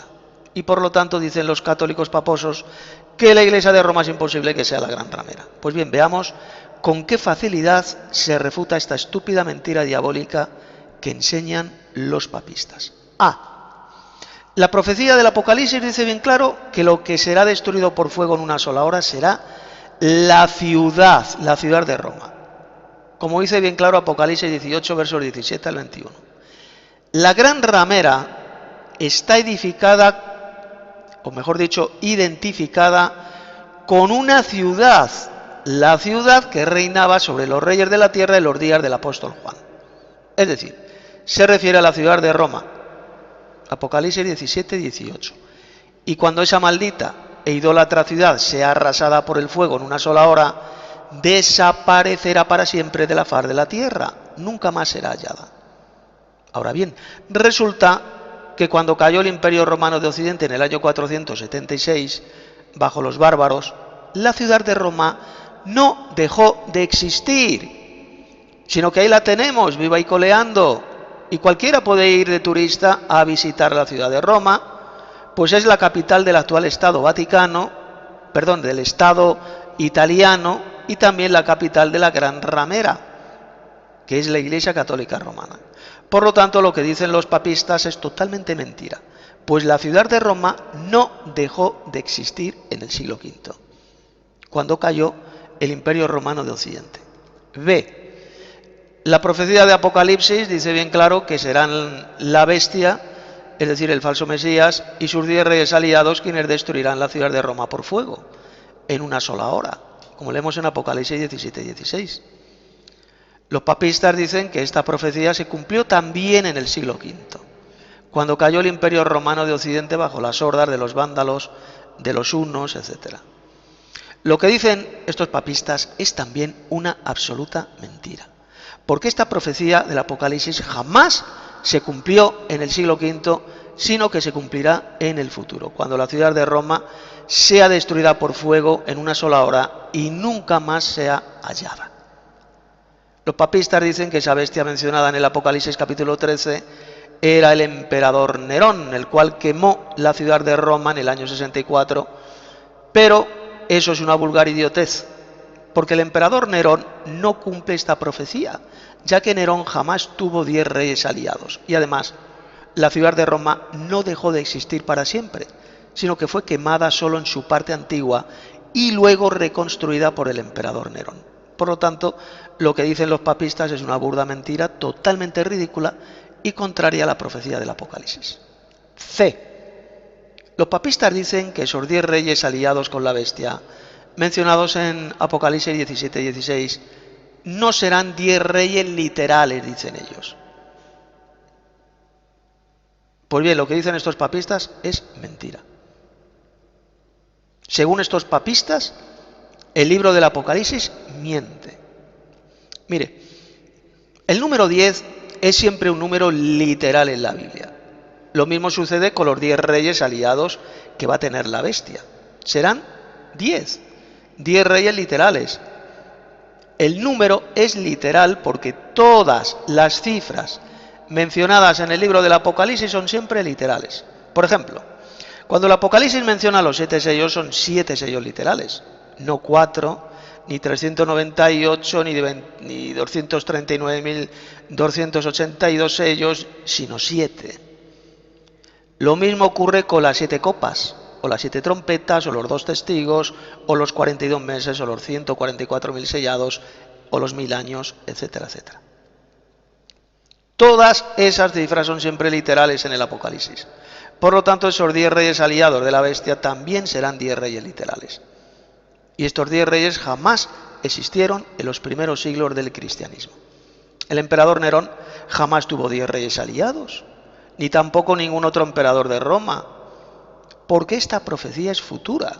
Y por lo tanto dicen los católicos paposos que la Iglesia de Roma es imposible que sea la gran ramera. Pues bien, veamos con qué facilidad se refuta esta estúpida mentira diabólica que enseñan los papistas. A. La profecía del Apocalipsis dice bien claro que lo que será destruido por fuego en una sola hora será la ciudad de Roma. Como dice bien claro Apocalipsis 18, versos 17 al 21. La gran ramera está edificada, o mejor dicho, identificada con una ciudad, la ciudad que reinaba sobre los reyes de la tierra en los días del apóstol Juan. Es decir, se refiere a la ciudad de Roma, Apocalipsis 17, 18. Y cuando esa maldita e idólatra ciudad sea arrasada por el fuego en una sola hora, desaparecerá para siempre de la faz de la tierra, nunca más será hallada. Ahora bien, resulta que cuando cayó el Imperio Romano de Occidente en el año 476, bajo los bárbaros, la ciudad de Roma no dejó de existir, sino que ahí la tenemos, viva y coleando, y cualquiera puede ir de turista a visitar la ciudad de Roma, pues es la capital del actual Estado Vaticano, perdón, del Estado italiano, y también la capital de la Gran Ramera, que es la Iglesia Católica Romana. Por lo tanto, lo que dicen los papistas es totalmente mentira, pues la ciudad de Roma no dejó de existir en el siglo V, cuando cayó el Imperio Romano de Occidente. B. La profecía de Apocalipsis dice bien claro que serán la bestia, es decir, el falso Mesías, y sus 10 reyes aliados quienes destruirán la ciudad de Roma por fuego, en una sola hora, como leemos en Apocalipsis 17, 16. Los papistas dicen que esta profecía se cumplió también en el siglo V, cuando cayó el Imperio Romano de Occidente bajo las hordas de los vándalos, de los hunos, etc. Lo que dicen estos papistas es también una absoluta mentira, porque esta profecía del Apocalipsis jamás se cumplió en el siglo V, sino que se cumplirá en el futuro, cuando la ciudad de Roma sea destruida por fuego en una sola hora y nunca más sea hallada. Los papistas dicen que esa bestia mencionada en el Apocalipsis capítulo 13 era el emperador Nerón, el cual quemó la ciudad de Roma en el año 64, pero eso es una vulgar idiotez, porque el emperador Nerón no cumple esta profecía, ya que Nerón jamás tuvo 10 reyes aliados, y además la ciudad de Roma no dejó de existir para siempre, sino que fue quemada solo en su parte antigua y luego reconstruida por el emperador Nerón. Por lo tanto, lo que dicen los papistas es una burda mentira totalmente ridícula y contraria a la profecía del Apocalipsis. C. Los papistas dicen que esos 10 reyes aliados con la bestia, mencionados en Apocalipsis 17 y 16, no serán 10 reyes literales, dicen ellos. Pues bien, lo que dicen estos papistas es mentira. Según estos papistas, el libro del Apocalipsis miente. Mire, el número 10 es siempre un número literal en la Biblia. Lo mismo sucede con los 10 reyes aliados que va a tener la bestia. Serán 10 reyes literales. El número es literal porque todas las cifras mencionadas en el libro del Apocalipsis son siempre literales. Por ejemplo, cuando el Apocalipsis menciona los 7 sellos, son 7 sellos literales, no 4, ni 398, ni 239.282 sellos, sino 7. Lo mismo ocurre con las 7 copas, o las 7 trompetas, o los 2 testigos, o los 42 meses, o los 144.000 sellados, o los 1000 años, etcétera, etcétera. Todas esas cifras son siempre literales en el Apocalipsis. Por lo tanto, esos 10 reyes aliados de la bestia también serán 10 reyes literales. Y estos 10 reyes jamás existieron en los primeros siglos del cristianismo. El emperador Nerón jamás tuvo 10 reyes aliados, ni tampoco ningún otro emperador de Roma, porque esta profecía es futura.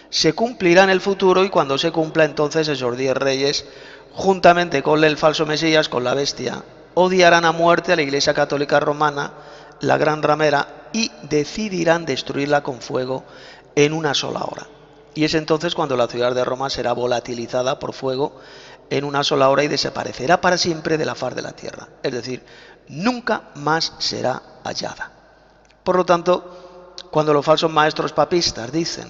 Se cumplirá en el futuro y cuando se cumpla entonces esos 10 reyes, juntamente con el falso Mesías, con la bestia, odiarán a muerte a la Iglesia Católica Romana, la gran ramera, y decidirán destruirla con fuego en una sola hora. Y es entonces cuando la ciudad de Roma será volatilizada por fuego en una sola hora y desaparecerá para siempre de la faz de la tierra. Es decir, nunca más será hallada. Por lo tanto, cuando los falsos maestros papistas dicen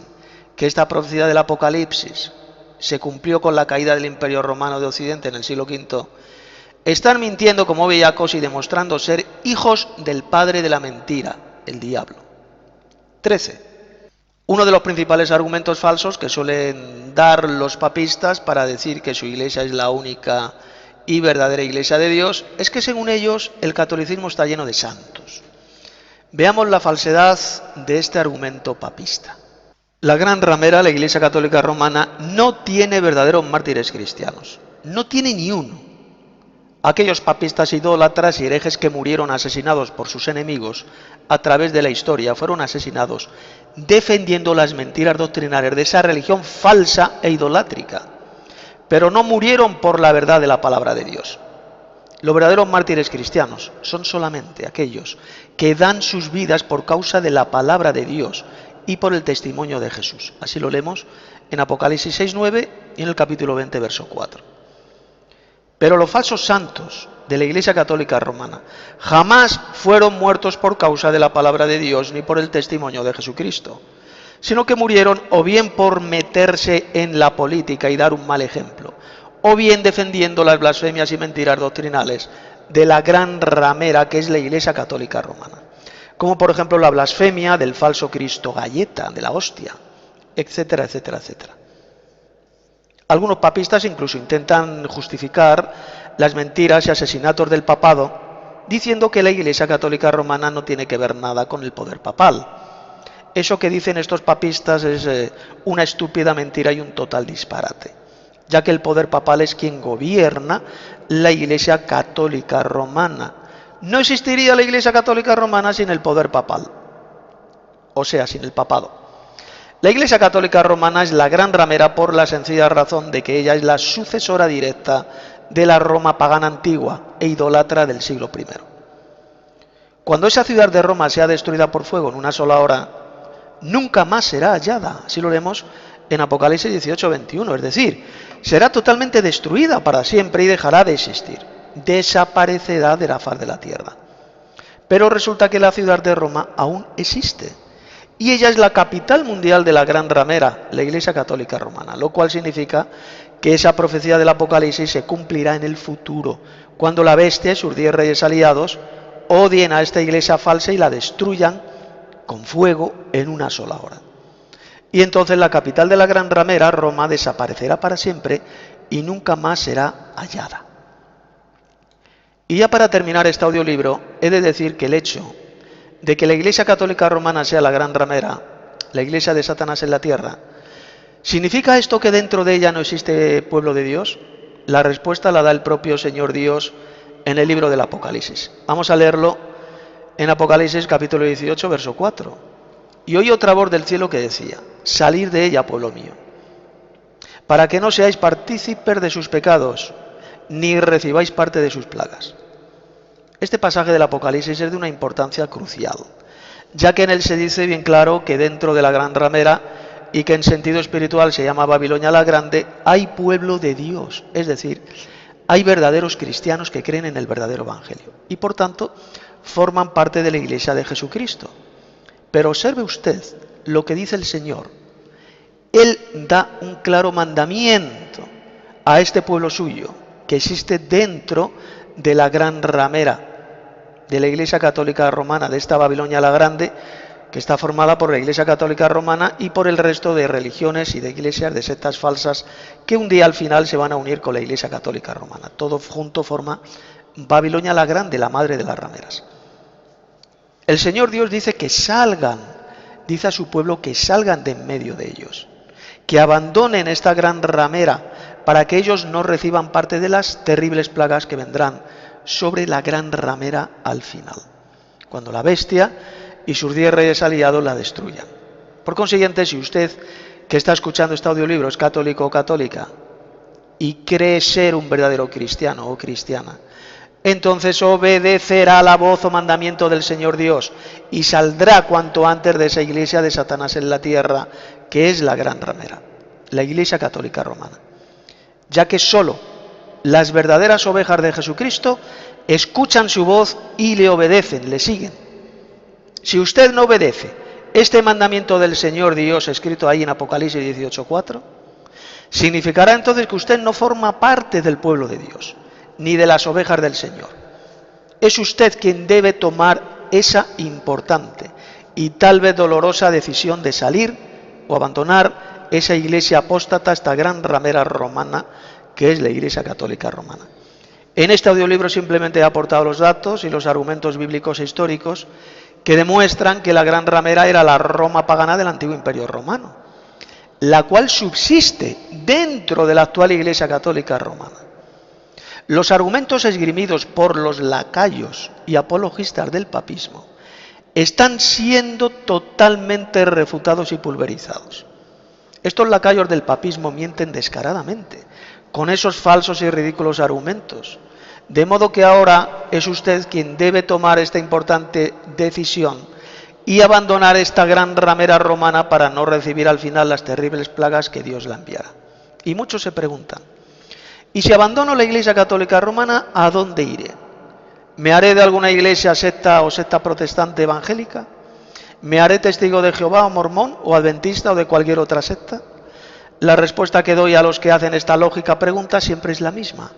que esta profecía del Apocalipsis se cumplió con la caída del Imperio Romano de Occidente en el siglo V, están mintiendo como bellacos y demostrando ser hijos del padre de la mentira, el diablo. 13. Uno de los principales argumentos falsos que suelen dar los papistas para decir que su iglesia es la única y verdadera iglesia de Dios es que según ellos el catolicismo está lleno de santos. Veamos la falsedad de este argumento papista. La gran ramera, la Iglesia Católica Romana, no tiene verdaderos mártires cristianos. No tiene ni uno. Aquellos papistas idólatras y herejes que murieron asesinados por sus enemigos a través de la historia fueron asesinados defendiendo las mentiras doctrinarias de esa religión falsa e idolátrica, pero no murieron por la verdad de la palabra de Dios. Los verdaderos mártires cristianos son solamente aquellos que dan sus vidas por causa de la palabra de Dios y por el testimonio de Jesús. Así lo leemos en Apocalipsis 6:9 y en el capítulo 20, verso 4. Pero los falsos santos de la Iglesia Católica Romana jamás fueron muertos por causa de la palabra de Dios ni por el testimonio de Jesucristo, sino que murieron o bien por meterse en la política y dar un mal ejemplo, o bien defendiendo las blasfemias y mentiras doctrinales de la gran ramera que es la Iglesia Católica Romana, como por ejemplo la blasfemia del falso Cristo galleta, de la hostia, etcétera, etcétera, etcétera. Algunos papistas incluso intentan justificar las mentiras y asesinatos del papado diciendo que la Iglesia Católica Romana no tiene que ver nada con el poder papal. Eso que dicen estos papistas es una estúpida mentira y un total disparate, ya que el poder papal es quien gobierna la Iglesia Católica Romana. No existiría la Iglesia Católica Romana sin el poder papal, o sea, sin el papado. La Iglesia Católica Romana es la gran ramera por la sencilla razón de que ella es la sucesora directa de la Roma pagana antigua e idólatra del siglo I. Cuando esa ciudad de Roma sea destruida por fuego en una sola hora, nunca más será hallada. Así lo leemos en Apocalipsis 18:21, es decir, será totalmente destruida para siempre y dejará de existir. Desaparecerá de la faz de la tierra. Pero resulta que la ciudad de Roma aún existe. Y ella es la capital mundial de la gran ramera, la Iglesia Católica Romana, lo cual significa que esa profecía del Apocalipsis se cumplirá en el futuro, cuando la bestia y sus 10 reyes aliados odien a esta iglesia falsa y la destruyan con fuego en una sola hora. Y entonces la capital de la gran ramera, Roma, desaparecerá para siempre y nunca más será hallada. Y ya para terminar este audiolibro, he de decir que el hecho de que la Iglesia Católica Romana sea la gran ramera, la iglesia de Satanás en la tierra, ¿significa esto que dentro de ella no existe pueblo de Dios? La respuesta la da el propio Señor Dios en el libro del Apocalipsis. Vamos a leerlo en Apocalipsis capítulo 18, verso 4. Y oí otra voz del cielo que decía: salid de ella, pueblo mío, para que no seáis partícipes de sus pecados, ni recibáis parte de sus plagas. Este pasaje del Apocalipsis es de una importancia crucial, ya que en él se dice bien claro que dentro de la gran ramera, y que en sentido espiritual se llama Babilonia la Grande, hay pueblo de Dios, es decir, hay verdaderos cristianos que creen en el verdadero evangelio y por tanto forman parte de la Iglesia de Jesucristo. Pero observe usted lo que dice el Señor. Él da un claro mandamiento a este pueblo suyo que existe dentro de la gran ramera de la Iglesia Católica Romana, de esta Babilonia la Grande, que está formada por la Iglesia Católica Romana y por el resto de religiones y de iglesias, de sectas falsas, que un día al final se van a unir con la Iglesia Católica Romana. Todo junto forma Babilonia la Grande, la madre de las rameras. El Señor Dios dice que salgan, dice a su pueblo que salgan de en medio de ellos, que abandonen esta gran ramera para que ellos no reciban parte de las terribles plagas que vendrán sobre la gran ramera al final, cuando la bestia y sus 10 reyes aliados la destruyan. Por consiguiente, si usted que está escuchando este audiolibro es católico o católica y cree ser un verdadero cristiano o cristiana, entonces obedecerá la voz o mandamiento del Señor Dios y saldrá cuanto antes de esa iglesia de Satanás en la tierra, que es la gran ramera, la Iglesia Católica Romana, ya que solo las verdaderas ovejas de Jesucristo escuchan su voz y le obedecen, le siguen. Si usted no obedece este mandamiento del Señor Dios escrito ahí en Apocalipsis 18:4, significará entonces que usted no forma parte del pueblo de Dios, ni de las ovejas del Señor. Es usted quien debe tomar esa importante y tal vez dolorosa decisión de salir o abandonar esa iglesia apóstata, esta gran ramera romana que es la Iglesia Católica Romana. En este audiolibro simplemente he aportado los datos y los argumentos bíblicos e históricos que demuestran que la gran ramera era la Roma pagana del antiguo imperio romano, la cual subsiste dentro de la actual Iglesia Católica Romana. Los argumentos esgrimidos por los lacayos y apologistas del papismo están siendo totalmente refutados y pulverizados. Estos lacayos del papismo mienten descaradamente con esos falsos y ridículos argumentos. De modo que ahora es usted quien debe tomar esta importante decisión y abandonar esta gran ramera romana para no recibir al final las terribles plagas que Dios la enviará. Y muchos se preguntan, ¿y si abandono la Iglesia Católica Romana, a dónde iré? ¿Me haré de alguna iglesia, secta o secta protestante evangélica? ¿Me haré testigo de Jehová o mormón o adventista o de cualquier otra secta? La respuesta que doy a los que hacen esta lógica pregunta siempre es la misma.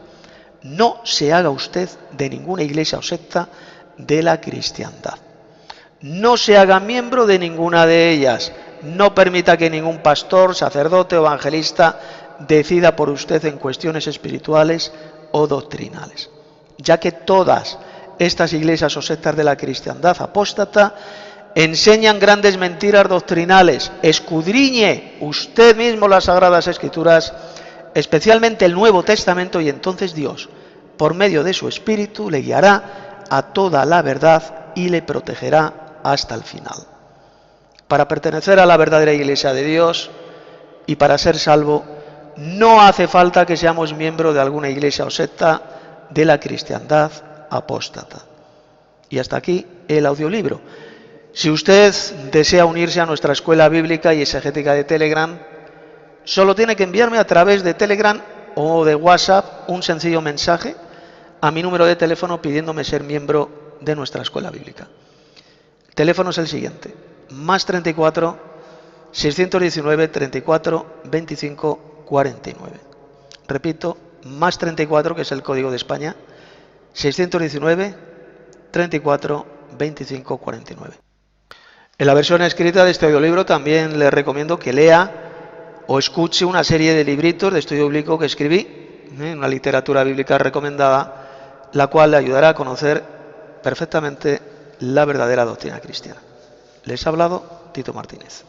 No se haga usted de ninguna iglesia o secta de la cristiandad. No se haga miembro de ninguna de ellas. No permita que ningún pastor, sacerdote o evangelista decida por usted en cuestiones espirituales o doctrinales, ya que todas estas iglesias o sectas de la cristiandad apóstata enseñan grandes mentiras doctrinales. Escudriñe usted mismo las Sagradas Escrituras, especialmente el Nuevo Testamento, y entonces Dios, por medio de su Espíritu, le guiará a toda la verdad y le protegerá hasta el final. Para pertenecer a la verdadera Iglesia de Dios y para ser salvo, no hace falta que seamos miembros de alguna iglesia o secta de la cristiandad apóstata. Y hasta aquí el audiolibro. Si usted desea unirse a nuestra escuela bíblica y exegética de Telegram, solo tiene que enviarme a través de Telegram o de WhatsApp un sencillo mensaje a mi número de teléfono pidiéndome ser miembro de nuestra escuela bíblica. El teléfono es el siguiente: +34 619 34 25 49. Repito, +34, que es el código de España, 619 34 25 49. En la versión escrita de este audiolibro también le recomiendo que lea o escuche una serie de libritos de estudio bíblico que escribí, una literatura bíblica recomendada, la cual le ayudará a conocer perfectamente la verdadera doctrina cristiana. Les ha hablado Tito Martínez.